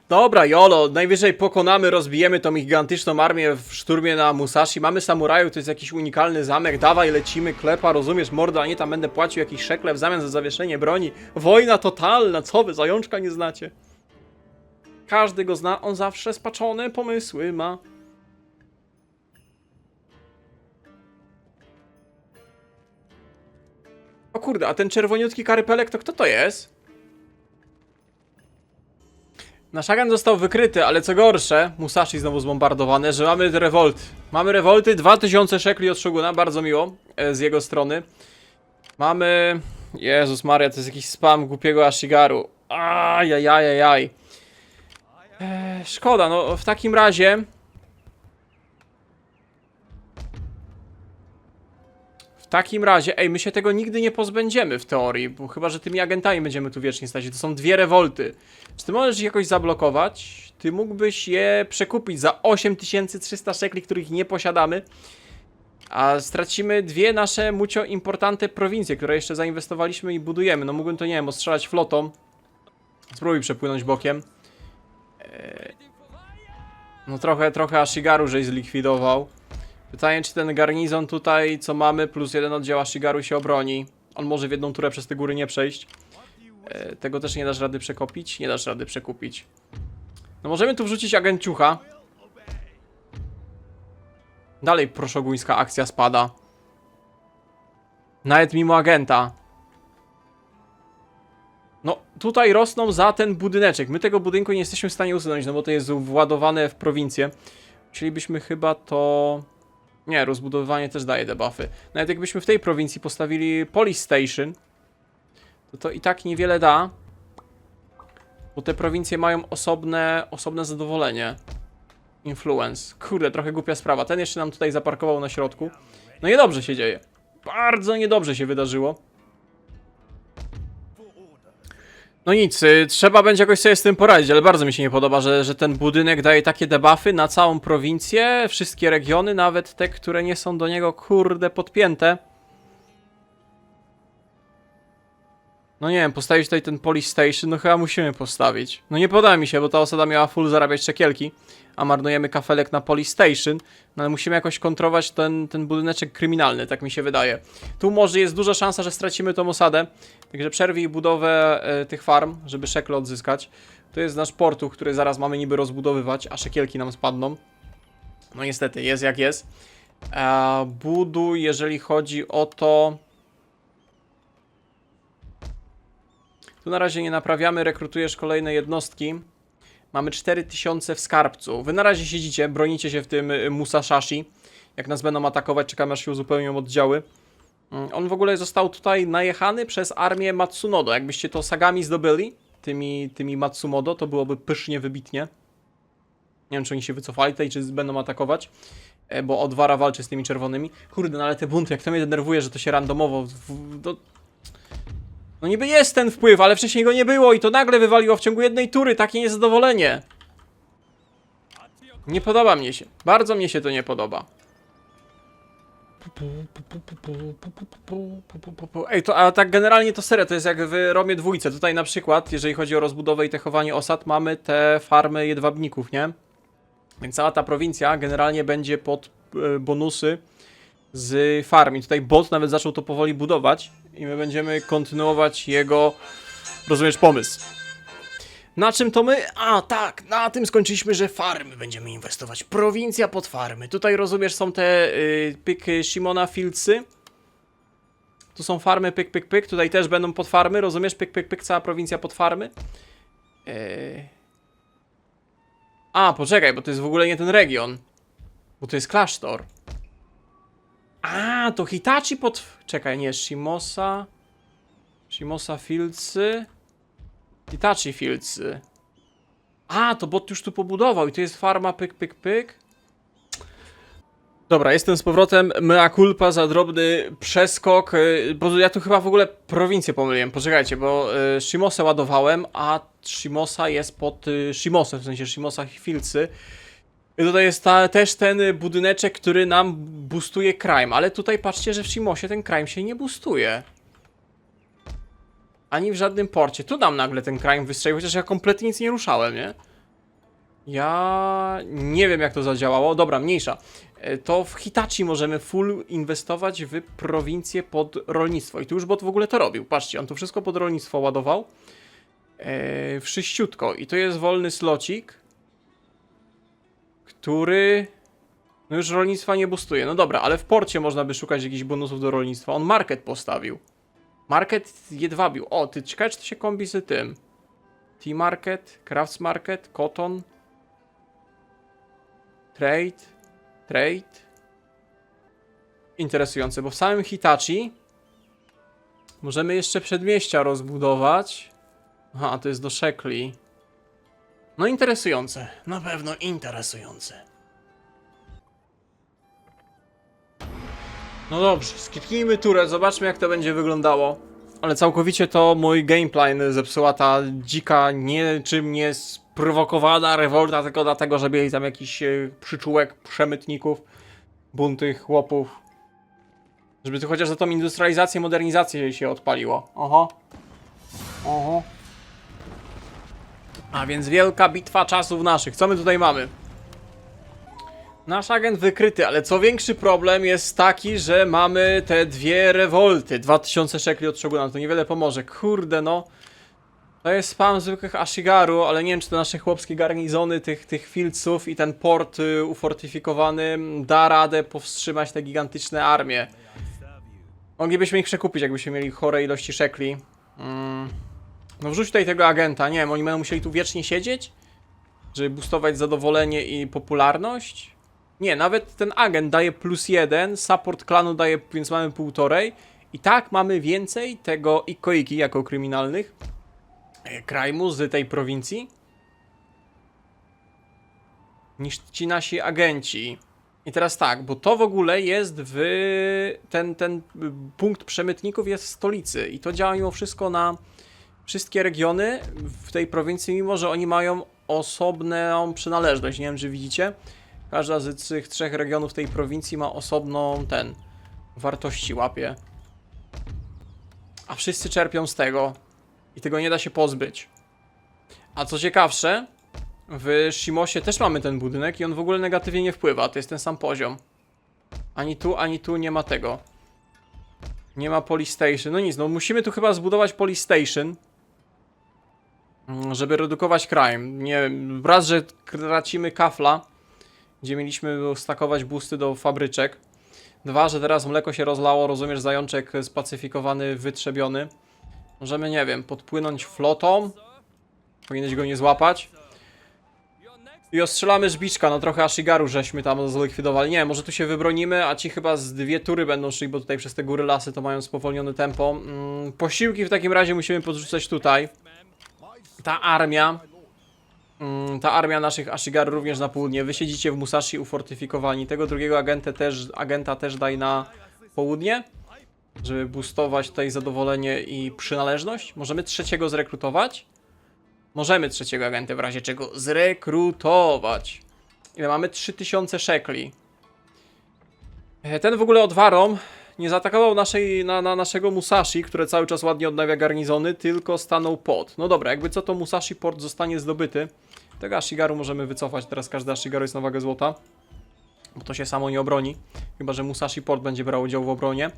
Speaker 1: Dobra, jolo, najwyżej pokonamy, rozbijemy tą gigantyczną armię w szturmie na Musashi. Mamy samurajów, to jest jakiś unikalny zamek. Dawaj, lecimy, klepa, rozumiesz, mordo, a nie tam będę płacił jakiś szekle w zamian za zawieszenie broni. Wojna totalna, co wy, zajączka nie znacie? Każdy go zna, on zawsze spaczone pomysły ma. O kurde, a ten czerwoniutki karypelek to kto to jest? Nasz agent został wykryty, ale co gorsze, Musashi znowu zbombardowane, że mamy rewolty. Mamy rewolty, 2000 szekli od Shoguna, bardzo miło z jego strony. Mamy... Jezus Maria, to jest jakiś spam głupiego Ashigaru. Ajajajajaj. Szkoda, no w takim razie... ej, my się tego nigdy nie pozbędziemy w teorii, bo chyba, że tymi agentami będziemy tu wiecznie stać. To są 2 rewolty. Czy ty możesz ich jakoś zablokować? Ty mógłbyś je przekupić za 8300 szekli, których nie posiadamy. A stracimy 2 nasze mucio importante prowincje, które jeszcze zainwestowaliśmy i budujemy. No mógłbym to, nie wiem, ostrzelać flotą. Spróbuj przepłynąć bokiem. No trochę Ashigaru żeś zlikwidował. Pytanie, czy ten garnizon tutaj, co mamy, plus 1 oddział Ashigaru się obroni. On może w jedną turę przez te góry nie przejść. Tego też nie dasz rady przekopić? Nie dasz rady przekupić. No możemy tu wrzucić agenciucha. Dalej proszoguńska akcja spada. Nawet mimo agenta. No, tutaj rosną za ten budyneczek. My tego budynku nie jesteśmy w stanie usunąć, no bo to jest władowane w prowincję. Chcielibyśmy chyba to... Nie, rozbudowywanie też daje debuffy. Nawet jakbyśmy w tej prowincji postawili Police Station, to i tak niewiele da. Bo te prowincje mają osobne zadowolenie. Influence. Kurde, trochę głupia sprawa. Ten jeszcze nam tutaj zaparkował na środku. No niedobrze się dzieje. Bardzo niedobrze się wydarzyło. No nic, trzeba będzie jakoś sobie z tym poradzić, ale bardzo mi się nie podoba, że ten budynek daje takie debuffy na całą prowincję, wszystkie regiony, nawet te, które nie są do niego, kurde, podpięte. No nie wiem, postawić tutaj ten Police Station, no chyba musimy postawić. No nie podoba mi się, bo ta osada miała full zarabiać czekielki, a marnujemy kafelek na Police Station, no ale musimy jakoś kontrolować ten budyneczek kryminalny, tak mi się wydaje. Tu może jest duża szansa, że stracimy tą osadę, także przerwij budowę tych farm, żeby szekle odzyskać. To jest nasz portuch, który zaraz mamy niby rozbudowywać, a szekielki nam spadną. No niestety, jest jak jest. Buduj, jeżeli chodzi o to... Tu na razie nie naprawiamy, rekrutujesz kolejne jednostki. Mamy 4000 w skarbcu. Wy na razie siedzicie, bronicie się w tym Musashi. Jak nas będą atakować, czekamy aż się uzupełnią oddziały. On w ogóle został tutaj najechany przez armię Matsumoto. Jakbyście to sagami zdobyli, tymi Matsumoto, to byłoby pysznie, wybitnie. Nie wiem, czy oni się wycofali tutaj, czy będą atakować. Bo Odwara walczy z tymi czerwonymi. Kurde, no ale te bunty, jak to mnie denerwuje, że to się randomowo... No niby jest ten wpływ, ale wcześniej go nie było i to nagle wywaliło w ciągu jednej tury. Takie niezadowolenie. Nie podoba mnie się. Bardzo mnie się to nie podoba. Ej, a tak generalnie to serio, to jest jak w Romie dwójce. Tutaj na przykład, jeżeli chodzi o rozbudowę i techowanie osad, mamy te farmy jedwabników, nie? Więc cała ta prowincja generalnie będzie pod bonusy z farm. I tutaj bot nawet zaczął to powoli budować i my będziemy kontynuować jego, rozumiesz, pomysł. Na czym to my? A tak, na tym skończyliśmy, że farmy będziemy inwestować. Prowincja pod farmy. Tutaj, rozumiesz, są te pyk Shimona Fieldsy. Tu są farmy pyk, pyk, pyk. Tutaj też będą pod farmy, rozumiesz? Pyk, pyk, pyk, cała prowincja pod farmy. A, poczekaj, bo to jest w ogóle nie ten region. Bo to jest klasztor. A, to Hitachi pod... Czekaj, nie, Shimosa Fieldsy. Hitachi Fieldsy. A, to bot już tu pobudował i to jest farma pyk, pyk, pyk. Dobra, jestem z powrotem. Mea culpa za drobny przeskok, bo ja tu chyba w ogóle prowincję pomyliłem. Poczekajcie, bo Shimosę ładowałem, a Shimosa jest pod Shimosem, w sensie Shimosa Fieldsy. I tutaj jest też ten budyneczek, który nam boostuje crime, ale tutaj patrzcie, że w Shimosie ten crime się nie boostuje. Ani w żadnym porcie. Tu nam nagle ten crime wystrzelił, chociaż ja kompletnie nic nie ruszałem, nie? Ja nie wiem, jak to zadziałało. Dobra, mniejsza. To w Hitachi możemy full inwestować w prowincję pod rolnictwo. I tu już bot w ogóle to robił. Patrzcie, on tu wszystko pod rolnictwo ładował. Wszyściutko. I to jest wolny slocik, który... No już rolnictwa nie boostuje. No dobra, ale w porcie można by szukać jakichś bonusów do rolnictwa. On market postawił. Market jedwabił. O, ty ciekawe, czy to się kombi z tym. Tea market, crafts market, cotton. Trade. Interesujące, bo w samym Hitachi możemy jeszcze przedmieścia rozbudować. Aha, to jest do szekli. No interesujące.
Speaker 2: Na pewno interesujące.
Speaker 1: No dobrze, skipnijmy turę, zobaczmy jak to będzie wyglądało. Ale całkowicie to mój gameplay zepsuła ta dzika, niczym nie sprowokowana rewolta, tylko dlatego, że mieli tam jakiś przyczółek przemytników, bunty chłopów. Żeby tu chociaż za tą industrializację, modernizację się odpaliło. Oho. A więc wielka bitwa czasów naszych. Co my tutaj mamy? Nasz agent wykryty, ale co większy problem jest taki, że mamy te dwie rewolty. 2000 szekli od Shoguna, to niewiele pomoże. Kurde no. To jest spam zwykłych Ashigaru, ale nie wiem, czy te nasze chłopskie garnizony tych Fieldsów i ten port ufortyfikowany da radę powstrzymać te gigantyczne armie. Moglibyśmy ich przekupić, jakbyśmy mieli chore ilości szekli. No wrzuć tutaj tego agenta, nie wiem, oni będą musieli tu wiecznie siedzieć? Żeby boostować zadowolenie i popularność? Nie, nawet ten agent daje +1, support klanu daje, więc mamy 1,5. I tak mamy więcej tego Ikoiki jako kryminalnych crime'u z tej prowincji niż ci nasi agenci. I teraz tak, bo to w ogóle jest ten punkt przemytników jest w stolicy i to działa mimo wszystko na wszystkie regiony w tej prowincji, mimo że oni mają osobną przynależność. Nie wiem, czy widzicie. Każda z tych 3 regionów tej prowincji ma osobną wartości łapie. A wszyscy czerpią z tego. I tego nie da się pozbyć. A co ciekawsze, w Shimosie też mamy ten budynek i on w ogóle negatywnie nie wpływa. To jest ten sam poziom. Ani tu nie ma tego. Nie ma police station. No nic, no musimy tu chyba zbudować police station, żeby redukować crime. Nie, raz, że tracimy kafla, gdzie mieliśmy stakować boosty do fabryczek. 2, że teraz mleko się rozlało, rozumiesz, zajączek spacyfikowany, wytrzebiony. Możemy, nie wiem, podpłynąć flotą. Powinieneś go nie złapać. I ostrzelamy żbiczka, no trochę Ashigaru żeśmy tam zlikwidowali. Nie, może tu się wybronimy, a ci chyba z 2 tury będą szli, bo tutaj przez te góry lasy to mają spowolnione tempo. Posiłki w takim razie musimy podrzucać tutaj. Ta armia naszych Ashigaru również na południe. Wy siedzicie w Musashi ufortyfikowani. Tego drugiego agenta też daj na południe, żeby boostować tutaj zadowolenie i przynależność. Możemy trzeciego zrekrutować? Możemy trzeciego agenta w razie czego zrekrutować. Ile mamy? 3000 szekli. Ten w ogóle odwarą nie zaatakował naszego Musashi, które cały czas ładnie odnawia garnizony, tylko stanął pod. No dobra, jakby co, to Musashi port zostanie zdobyty. Tego Ashigaru możemy wycofać, teraz każdy Ashigaru jest na wagę złota. Bo to się samo nie obroni. Chyba że Musashi port będzie brał udział w obronie.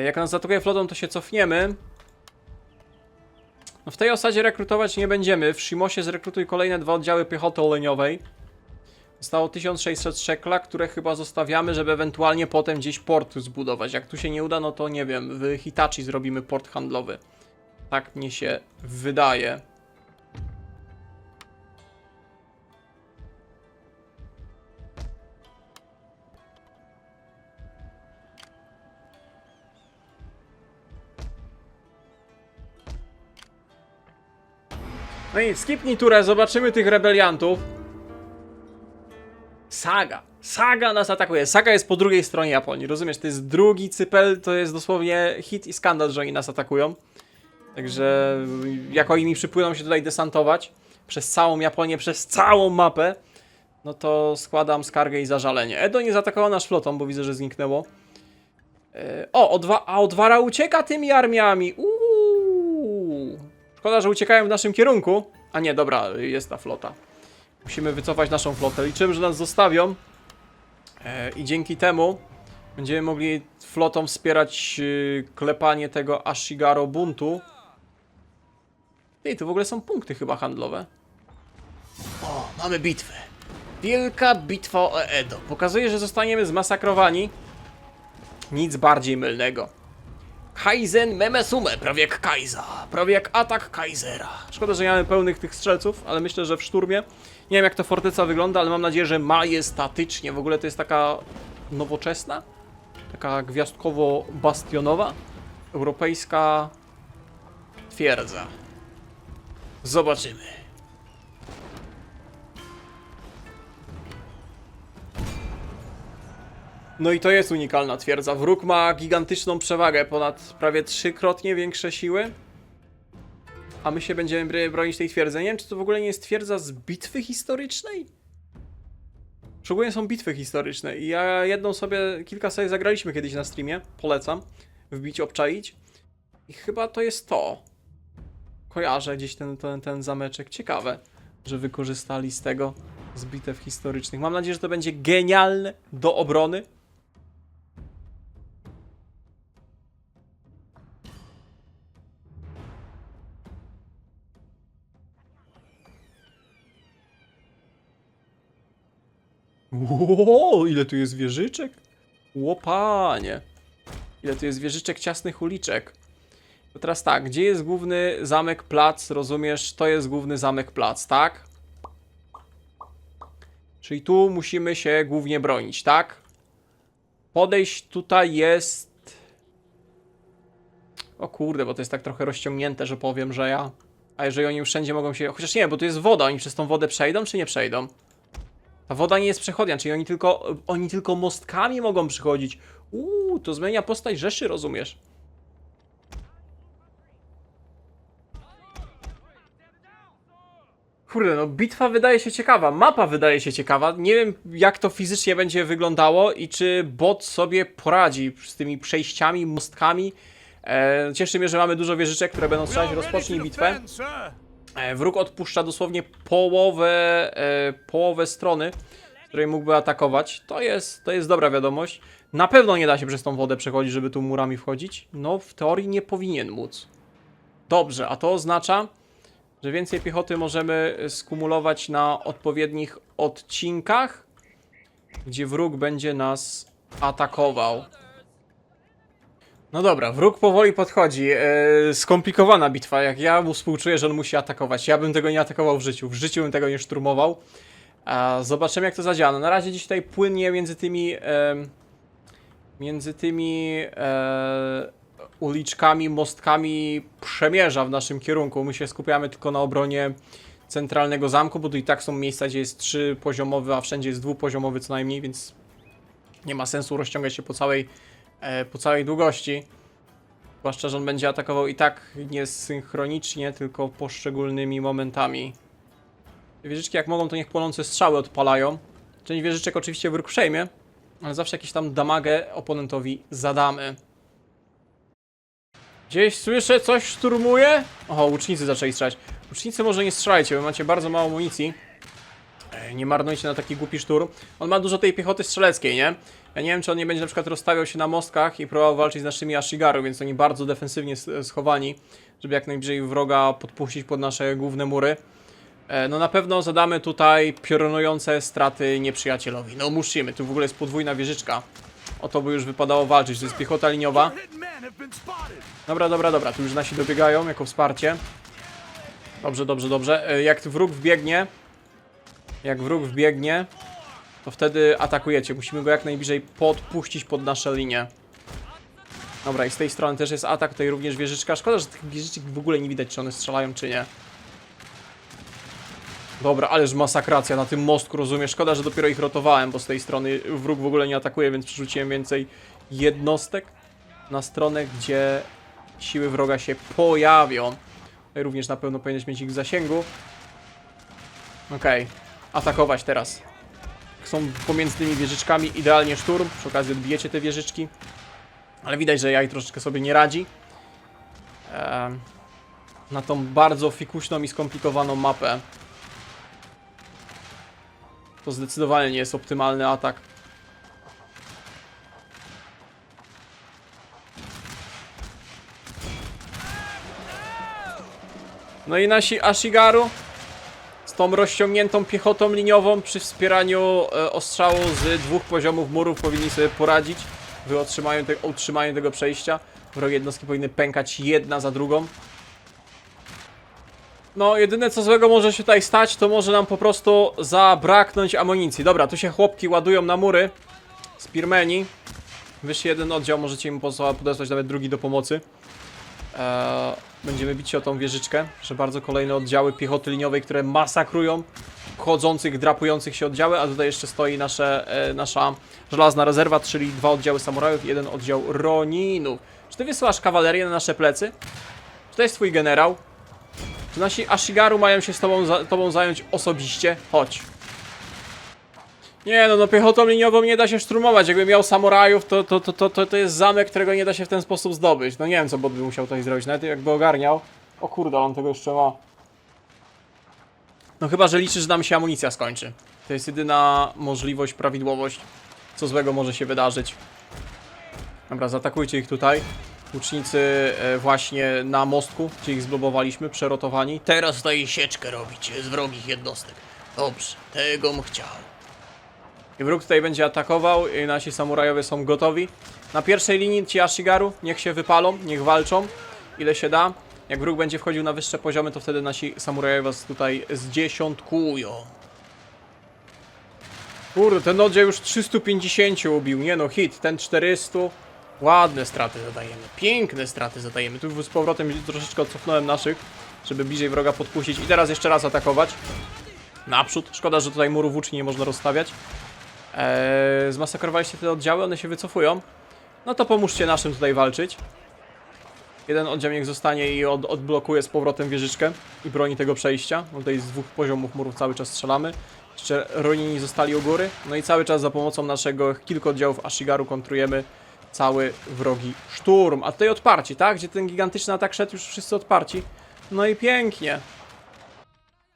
Speaker 1: Jak nas zaatakuje flotą, to się cofniemy. No w tej osadzie rekrutować nie będziemy. W Shimosie zrekrutuj kolejne 2 oddziały piechoty oleniowej. Zostało 1600 szekla, które chyba zostawiamy, żeby ewentualnie potem gdzieś port zbudować. Jak tu się nie uda, no to nie wiem, w Hitachi zrobimy port handlowy. Tak mnie się wydaje. No i skipnij turę, zobaczymy tych rebeliantów. Saga nas atakuje. Saga jest po drugiej stronie Japonii, rozumiesz? To jest drugi cypel, to jest dosłownie hit i skandal, że oni nas atakują. Także jak oni przypłyną się tutaj desantować przez całą Japonię, przez całą mapę, no to składam skargę i zażalenie. Edo nie zaatakował nasz flotą, bo widzę, że zniknęło. Odwara ucieka tymi armiami. Szkoda, że uciekają w naszym kierunku. A nie, dobra, jest ta flota. Musimy wycofać naszą flotę. Liczymy, że nas zostawią. I dzięki temu będziemy mogli flotą wspierać klepanie tego Ashigaro buntu. Ej, tu w ogóle są punkty chyba handlowe.
Speaker 2: O, mamy bitwę. Wielka bitwa o Edo.
Speaker 1: Pokazuje, że zostaniemy zmasakrowani. Nic bardziej mylnego.
Speaker 2: Kaizen Memesume, prawie jak Kaiza. Prawie jak atak Kaisera.
Speaker 1: Szkoda, że nie mamy pełnych tych strzelców, ale myślę, że w szturmie. Nie wiem, jak to forteca wygląda, ale mam nadzieję, że majestatycznie. W ogóle to jest taka nowoczesna, taka gwiazdkowo-bastionowa, europejska twierdza.
Speaker 2: Zobaczymy.
Speaker 1: No i to jest unikalna twierdza. Wróg ma gigantyczną przewagę, ponad prawie 3-krotnie większe siły. A my się będziemy bronić tej twierdzy. Nie wiem, czy to w ogóle nie jest twierdza z bitwy historycznej? Szczególnie są bitwy historyczne i ja kilka sobie zagraliśmy kiedyś na streamie, polecam, wbić, obczaić. I chyba to jest to. Kojarzę gdzieś ten zameczek. Ciekawe, że wykorzystali z tego z bitew historycznych. Mam nadzieję, że to będzie genialne do obrony. Ło, ile tu jest wieżyczek? Łopanie. Ile tu jest wieżyczek ciasnych uliczek. To teraz tak, gdzie jest główny zamek plac, rozumiesz? To jest główny zamek plac, tak? Czyli tu musimy się głównie bronić, tak? Podejść tutaj jest... O kurde, bo to jest tak trochę rozciągnięte, że powiem, że ja... A jeżeli oni wszędzie mogą się... Chociaż nie, bo tu jest woda, oni przez tą wodę przejdą, czy nie przejdą? Ta woda nie jest przechodnia, czyli oni tylko mostkami mogą przychodzić. To zmienia postać Rzeszy, rozumiesz? Kurde, no bitwa wydaje się ciekawa, mapa wydaje się ciekawa. Nie wiem, jak to fizycznie będzie wyglądało i czy bot sobie poradzi z tymi przejściami, mostkami. Cieszy mnie, że mamy dużo wieżyczek, które będą strzelać. Rozpocznij bitwę. Wróg odpuszcza dosłownie połowę strony, z której mógłby atakować. To jest dobra wiadomość. Na pewno nie da się przez tą wodę przechodzić, żeby tu murami wchodzić. No, w teorii nie powinien móc. Dobrze, a to oznacza, że więcej piechoty możemy skumulować na odpowiednich odcinkach, gdzie wróg będzie nas atakował. No dobra, wróg powoli podchodzi. Skomplikowana bitwa, jak ja mu współczuję, że on musi atakować. Ja bym tego nie atakował w życiu. W życiu bym tego nie szturmował. Zobaczymy, jak to zadziała. No, na razie gdzieś tutaj płynnie między tymi uliczkami, mostkami przemierza w naszym kierunku. My się skupiamy tylko na obronie centralnego zamku, bo tu i tak są miejsca, gdzie jest 3-poziomowy, a wszędzie jest 2-poziomowy co najmniej, więc nie ma sensu rozciągać się po całej długości. Zwłaszcza, że on będzie atakował i tak nie synchronicznie, tylko poszczególnymi momentami. Wieżyczki jak mogą, to niech płonące strzały odpalają. Część wieżyczek oczywiście wróg przejmie, ale zawsze jakiś tam damagę oponentowi zadamy. Gdzieś słyszę, coś szturmuje? Oho, łucznicy zaczęli strzelać. Łucznicy może nie strzelajcie, bo macie bardzo mało amunicji. Nie marnujcie na taki głupi szturm. On ma dużo tej piechoty strzeleckiej, nie? Ja nie wiem, czy on nie będzie na przykład rozstawiał się na mostkach i próbował walczyć z naszymi Ashigaru, więc oni bardzo defensywnie schowani, żeby jak najbliżej wroga podpuścić pod nasze główne mury. No na pewno zadamy tutaj piorunujące straty nieprzyjacielowi. No musimy, tu w ogóle jest podwójna wieżyczka. O to by już wypadało walczyć, to jest piechota liniowa. Dobra, dobra, dobra, tu już nasi dobiegają jako wsparcie. Dobrze, dobrze, dobrze. Jak wróg wbiegnie, to wtedy atakujecie. Musimy go jak najbliżej podpuścić pod nasze linie. Dobra, i z tej strony też jest atak, tutaj również wieżyczka. Szkoda, że tych wieżyczek w ogóle nie widać, czy one strzelają, czy nie. Dobra, ależ masakracja na tym mostku, rozumiesz? Szkoda, że dopiero ich rotowałem, bo z tej strony wróg w ogóle nie atakuje, więc przerzuciłem więcej jednostek na stronę, gdzie siły wroga się pojawią. Tutaj również na pewno powinieneś mieć ich w zasięgu. Okej, atakować teraz. Są pomiędzy tymi wieżyczkami, idealnie szturm. Przy okazji odbijecie te wieżyczki. Ale widać, że jaj troszeczkę sobie nie radzi. Na tą bardzo fikuśną i skomplikowaną mapę. To zdecydowanie nie jest optymalny atak. No i nasi Ashigaru z tą rozciągniętą piechotą liniową przy wspieraniu ostrzału z 2 poziomów murów powinni sobie poradzić w utrzymaniu tego przejścia. Wrogie jednostki powinny pękać jedna za drugą. No, jedyne co złego może się tutaj stać, to może nam po prostu zabraknąć amunicji. Dobra, tu się chłopki ładują na mury. Spearmeni. Wyższy jeden oddział, możecie im podesłać nawet drugi do pomocy. Będziemy bić się o tą wieżyczkę. Proszę bardzo, kolejne oddziały piechoty liniowej, które masakrują chodzących, drapujących się oddziały, a tutaj jeszcze stoi nasza żelazna rezerwa, czyli 2 oddziały samurajów i 1 oddział roninów. Czy ty wysyłasz kawalerię na nasze plecy? Czy to jest twój generał? Czy nasi Ashigaru mają się z tobą zająć osobiście? Chodź. Nie no, piechotą liniową nie da się szturmować. Jakby miał samurajów, to jest zamek, którego nie da się w ten sposób zdobyć. No nie wiem, co bot by musiał tutaj zrobić. Nawet jakby ogarniał. O kurde, on tego jeszcze ma. No chyba, że liczy, że nam się amunicja skończy. To jest jedyna możliwość, prawidłowość. Co złego może się wydarzyć. Dobra, zaatakujcie ich tutaj. Łucznicy właśnie na mostku, gdzie ich zblobowaliśmy, przerotowani.
Speaker 2: Teraz tutaj sieczkę robić z wrogich jednostek. Dobrze, tego bym chciał.
Speaker 1: I wróg tutaj będzie atakował i nasi samurajowie są gotowi. Na pierwszej linii ci Ashigaru niech się wypalą, niech walczą. ile się da. Jak wróg będzie wchodził na wyższe poziomy, to wtedy nasi samuraje was tutaj zdziesiątkują. Kurde, ten oddział już 350 ubił, nie no, hit, ten 400. Ładne straty zadajemy, piękne straty zadajemy. Tu z powrotem troszeczkę odcofnąłem naszych, żeby bliżej wroga podpuścić i teraz jeszcze raz atakować. Naprzód, szkoda, że tutaj murów włóczni nie można rozstawiać. Zmasakrowaliście te oddziały, one się wycofują. No to pomóżcie naszym tutaj walczyć. Jeden oddział niech zostanie i odblokuje z powrotem wieżyczkę i broni tego przejścia. No tutaj z 2 poziomów murów cały czas strzelamy. Jeszcze Ronini zostali u góry. No i cały czas za pomocą naszego kilku oddziałów Ashigaru kontrujemy cały wrogi szturm. A tutaj odparci, tak? Gdzie ten gigantyczny atak szedł, już wszyscy odparci. No i pięknie.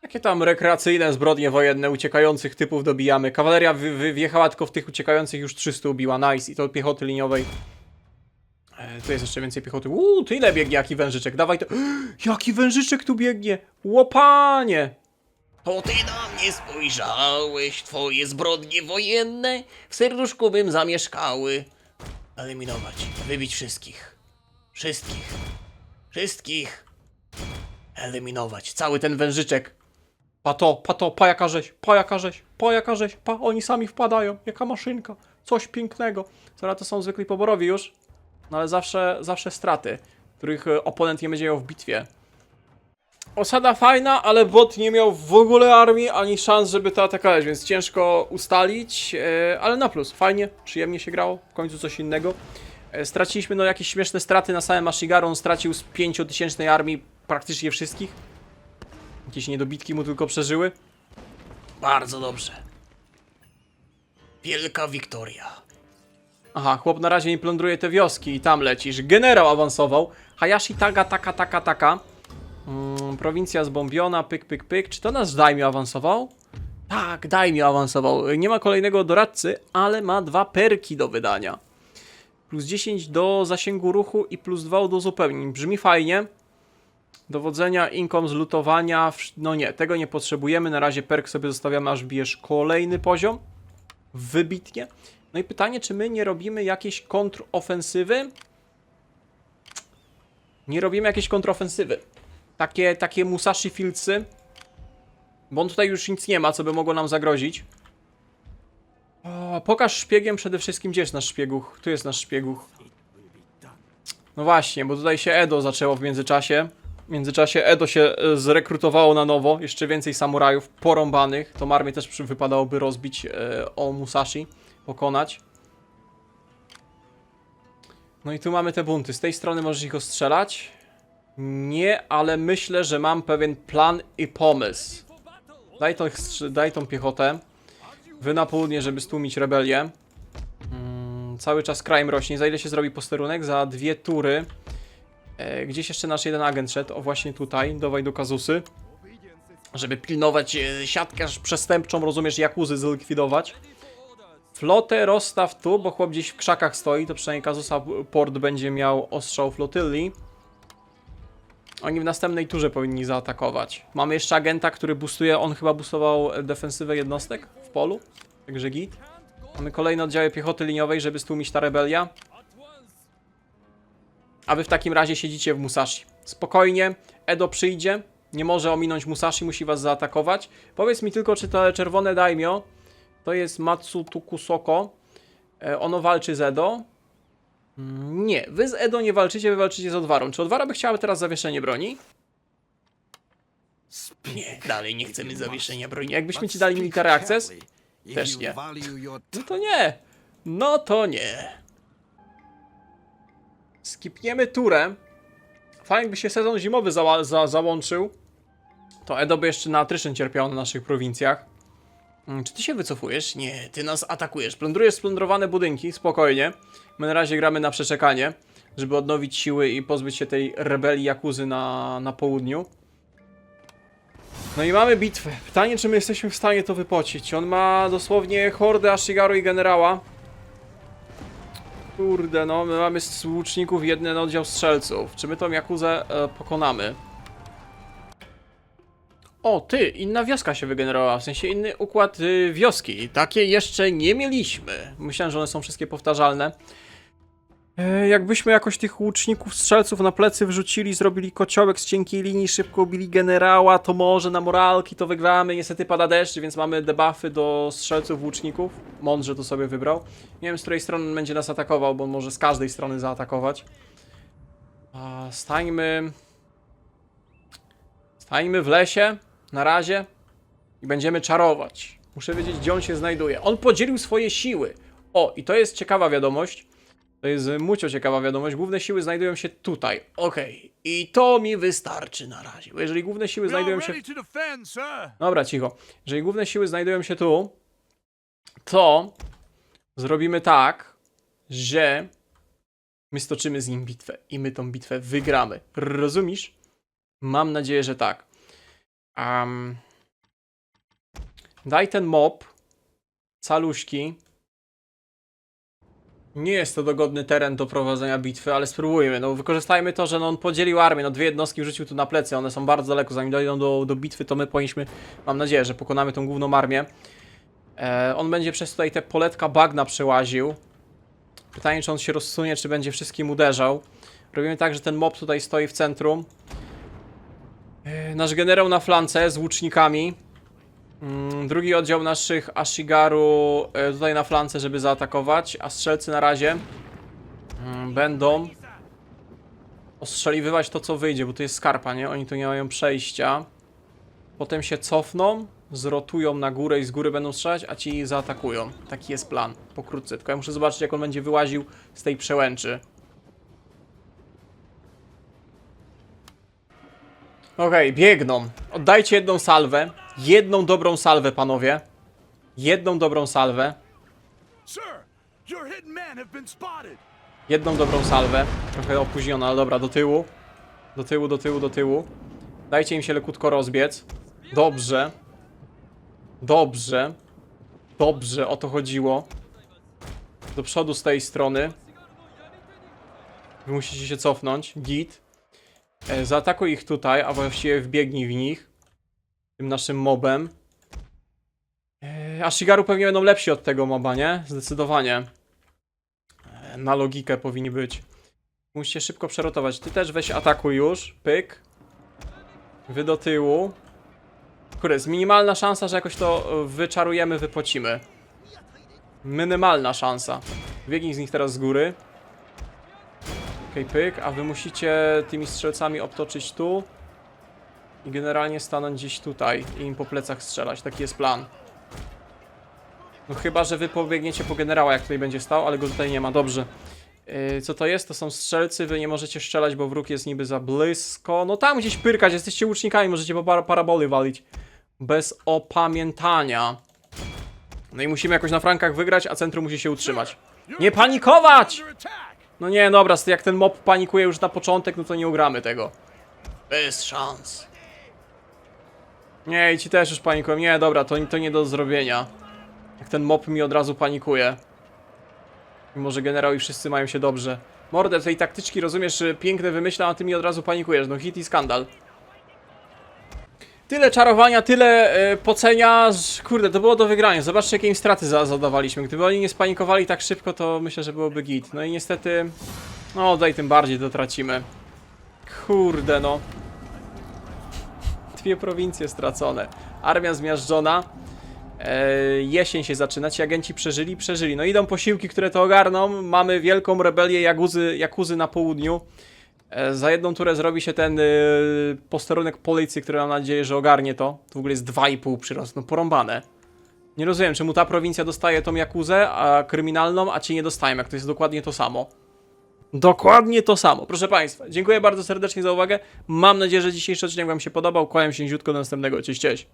Speaker 1: Jakie tam rekreacyjne zbrodnie wojenne, uciekających typów dobijamy. Kawaleria wjechała tylko w tych uciekających, już 300 ubiła, nice. I to piechoty liniowej. Tu jest jeszcze więcej piechoty. Tyle biegnie, jaki wężyczek, dawaj to. Jaki wężyczek tu biegnie, łopanie.
Speaker 2: To ty na mnie spojrzałeś, twoje zbrodnie wojenne w serduszku bym zamieszkały. Eliminować, wybić wszystkich. Wszystkich. Wszystkich. Eliminować,
Speaker 1: Cały ten wężyczek. Pa jaka rzeź, oni sami wpadają, jaka maszynka, coś pięknego. Zaraz to są zwykli poborowi już, no ale zawsze straty, których oponent nie będzie miał w bitwie. Osada fajna, ale bot nie miał w ogóle armii, ani szans, żeby to atakować, więc ciężko ustalić, ale na plus, fajnie, przyjemnie się grało, w końcu coś innego. Straciliśmy no jakieś śmieszne straty na samym Ashigaru, on stracił z 5000 armii praktycznie wszystkich. Jakieś niedobitki mu tylko przeżyły.
Speaker 2: bardzo dobrze. Wielka wiktoria.
Speaker 1: Aha, chłop na razie nie plądruje te wioski i tam lecisz. Generał awansował. Hayashi taka. Prowincja zbombiona, pyk. Czy to nasz daimyo awansował? Tak, daimyo awansował. Nie ma kolejnego doradcy, ale ma 2 perki do wydania. Plus 10 do zasięgu ruchu i plus 2 do uzupełnień. Brzmi fajnie. Dowodzenia, income z lutowania. No nie, tego nie potrzebujemy. Na razie perk sobie zostawiamy, aż bijesz kolejny poziom. Wybitnie. No i pytanie, czy my nie robimy jakiejś kontrofensywy? Nie robimy jakiejś kontrofensywy. Takie Musashi Fieldsy. Bo on tutaj już nic nie ma, co by mogło nam zagrozić. O, pokaż szpiegiem przede wszystkim, gdzie jest nasz szpieguch. Tu jest nasz szpieguch. No właśnie, bo tutaj się Edo zaczęło w międzyczasie. W międzyczasie Edo się zrekrutowało na nowo. Jeszcze więcej samurajów porąbanych. Tą armię też wypadałoby rozbić o Musashi. Pokonać. No i tu mamy te bunty. Z tej strony możesz ich ostrzelać. Nie, ale myślę, że mam pewien plan i pomysł. Daj tą piechotę. Wy na południe, żeby stłumić rebelię. Cały czas crime rośnie. Za ile się zrobi posterunek? Za 2 tury. Gdzieś jeszcze nasz jeden agent szedł. O, właśnie tutaj. Dawaj do Kazusy. Żeby pilnować siatkę przestępczą, rozumiesz, Jakuzy zlikwidować. Flotę rozstaw tu, bo chłop gdzieś w krzakach stoi. To przynajmniej Kazusa Port będzie miał ostrzał flotyli. Oni w następnej turze powinni zaatakować. Mamy jeszcze agenta, który boostuje. On chyba boostował defensywę jednostek w polu. Także git. Mamy kolejne oddziały piechoty liniowej, żeby stłumić ta rebelia. A wy w takim razie siedzicie w Musashi. Spokojnie, Edo przyjdzie. Nie może ominąć Musashi, musi was zaatakować. Powiedz mi tylko, czy to czerwone daimyo to jest Matsutokusoko. Ono walczy z Edo. Nie, wy z Edo nie walczycie, wy walczycie z Odwarą. Czy Odwara by chciała teraz zawieszenie broni?
Speaker 2: Nie, dalej nie chcemy zawieszenia broni.
Speaker 1: Jakbyśmy ci dali military access? Też nie. No to nie. No to nie. Skipniemy turę. Fajnie, jakby się sezon zimowy załączył. To Edo by jeszcze na attrition cierpiało na naszych prowincjach. Czy ty się wycofujesz?
Speaker 2: Nie, ty nas atakujesz.
Speaker 1: Plądrujesz splądrowane budynki, spokojnie. My na razie gramy na przeczekanie, żeby odnowić siły i pozbyć się tej rebelii Jakuzy na południu. No i mamy bitwę. Pytanie, czy my jesteśmy w stanie to wypocić. On ma dosłownie hordę Ashigaru i generała. Kurde, no, my mamy z łuczników jeden oddział strzelców. Czy my tą Jakuzę pokonamy? O, ty, inna wioska się wygenerowała, w sensie inny układ wioski. Takie jeszcze nie mieliśmy. Myślałem, że one są wszystkie powtarzalne. Jakbyśmy jakoś tych łuczników, strzelców na plecy wrzucili, zrobili kociołek z cienkiej linii, szybko ubili generała, to może na moralki to wygramy. Niestety pada deszcz, więc mamy debuffy do strzelców, łuczników. Mądrze to sobie wybrał. Nie wiem, z której strony będzie nas atakował, bo on może z każdej strony zaatakować. Stańmy w lesie na razie i będziemy czarować. Muszę wiedzieć, gdzie on się znajduje. On podzielił swoje siły. O, i to jest ciekawa wiadomość. To jest mucio ciekawa wiadomość. Główne siły znajdują się tutaj. Okej. I to mi wystarczy na razie. Bo jeżeli główne siły znajdują się... Dobra, cicho. Jeżeli główne siły znajdują się tu, to zrobimy tak, że my stoczymy z nim bitwę. I my tą bitwę wygramy. Rozumiesz? Mam nadzieję, że tak. Daj ten mob. Caluśki. Nie jest to dogodny teren do prowadzenia bitwy, ale spróbujmy. No wykorzystajmy to, że no, on podzielił armię. No 2 jednostki wrzucił tu na plecy. One są bardzo daleko. Zanim dojdą do bitwy, to my powinniśmy... Mam nadzieję, że pokonamy tą główną armię. On będzie przez tutaj te poletka bagna przełaził. Pytanie, czy on się rozsunie, czy będzie wszystkim uderzał. Robimy tak, że ten mob tutaj stoi w centrum. Nasz generał na flance z łucznikami. Drugi oddział naszych Ashigaru tutaj na flance, żeby zaatakować. A strzelcy na razie będą ostrzeliwywać to, co wyjdzie, bo tu jest skarpa, nie? Oni tu nie mają przejścia. Potem się cofną, zrotują na górę i z góry będą strzelać, a ci zaatakują. Taki jest plan, pokrótce. Tylko ja muszę zobaczyć, jak on będzie wyłaził z tej przełęczy. Okej, biegną. Oddajcie jedną salwę. Jedną dobrą salwę, panowie. Jedną dobrą salwę. Jedną dobrą salwę. Trochę opóźniona, ale dobra, do tyłu. Do tyłu, do tyłu, do tyłu. Dajcie im się lekutko rozbiec. Dobrze. Dobrze. Dobrze, o to chodziło. Do przodu z tej strony. Wy musicie się cofnąć. Git. Zaatakuj ich tutaj, a właściwie wbiegnij w nich. Tym naszym mobem. Ashigaru pewnie będą lepsi od tego moba, nie? Zdecydowanie. Na logikę powinni być. Musicie szybko przerotować. Ty też weź atakuj już. Pyk. Wy do tyłu. Kurde, jest minimalna szansa, że jakoś to wyczarujemy, wypocimy. Minimalna szansa. Biegnij z nich teraz z góry. Okej, pyk, a wy musicie tymi strzelcami obtoczyć tu. I generalnie stanąć gdzieś tutaj i im po plecach strzelać. Taki jest plan. No chyba, że wy pobiegniecie po generała, jak tutaj będzie stał, ale go tutaj nie ma. Dobrze. Co to jest? To są strzelcy, wy nie możecie strzelać, bo wróg jest niby za blisko. No tam gdzieś pyrkać, jesteście łucznikami, możecie po paraboli walić. Bez opamiętania. No i musimy jakoś na frankach wygrać, a centrum musi się utrzymać. Nie panikować! No nie, dobra, jak ten mob panikuje już na początek, no to nie ugramy tego. Bez szans. Nie, i ci też już panikują. Nie, dobra, to nie do zrobienia. Jak ten mob mi od razu panikuje. Mimo że generał i wszyscy mają się dobrze. Mordę, tej taktyczki, rozumiesz, piękne wymyślam, a ty mi od razu panikujesz. No hit i skandal. Tyle czarowania, tyle pocenia. Kurde, to było do wygrania. Zobaczcie, jakie im straty zadawaliśmy. Gdyby oni nie spanikowali tak szybko, to myślę, że byłoby git. No i niestety... No, tutaj tym bardziej to tracimy. Kurde, no. 2 prowincje stracone. Armia zmiażdżona. Jesień się zaczyna. Ci agenci przeżyli. No idą posiłki, które to ogarną. Mamy wielką rebelię Jakuzy na południu. Za jedną turę zrobi się ten posterunek policji, który mam nadzieję, że ogarnie to. To w ogóle jest 2,5 przyrost. No porąbane. Nie rozumiem, czemu ta prowincja dostaje tą Jakuzę kryminalną, a ci nie dostają, jak to jest dokładnie to samo. Dokładnie to samo. Proszę Państwa, dziękuję bardzo serdecznie za uwagę. Mam nadzieję, że dzisiejszy odcinek Wam się podobał. Kłaniam się niziutko do następnego. Cześć, cześć.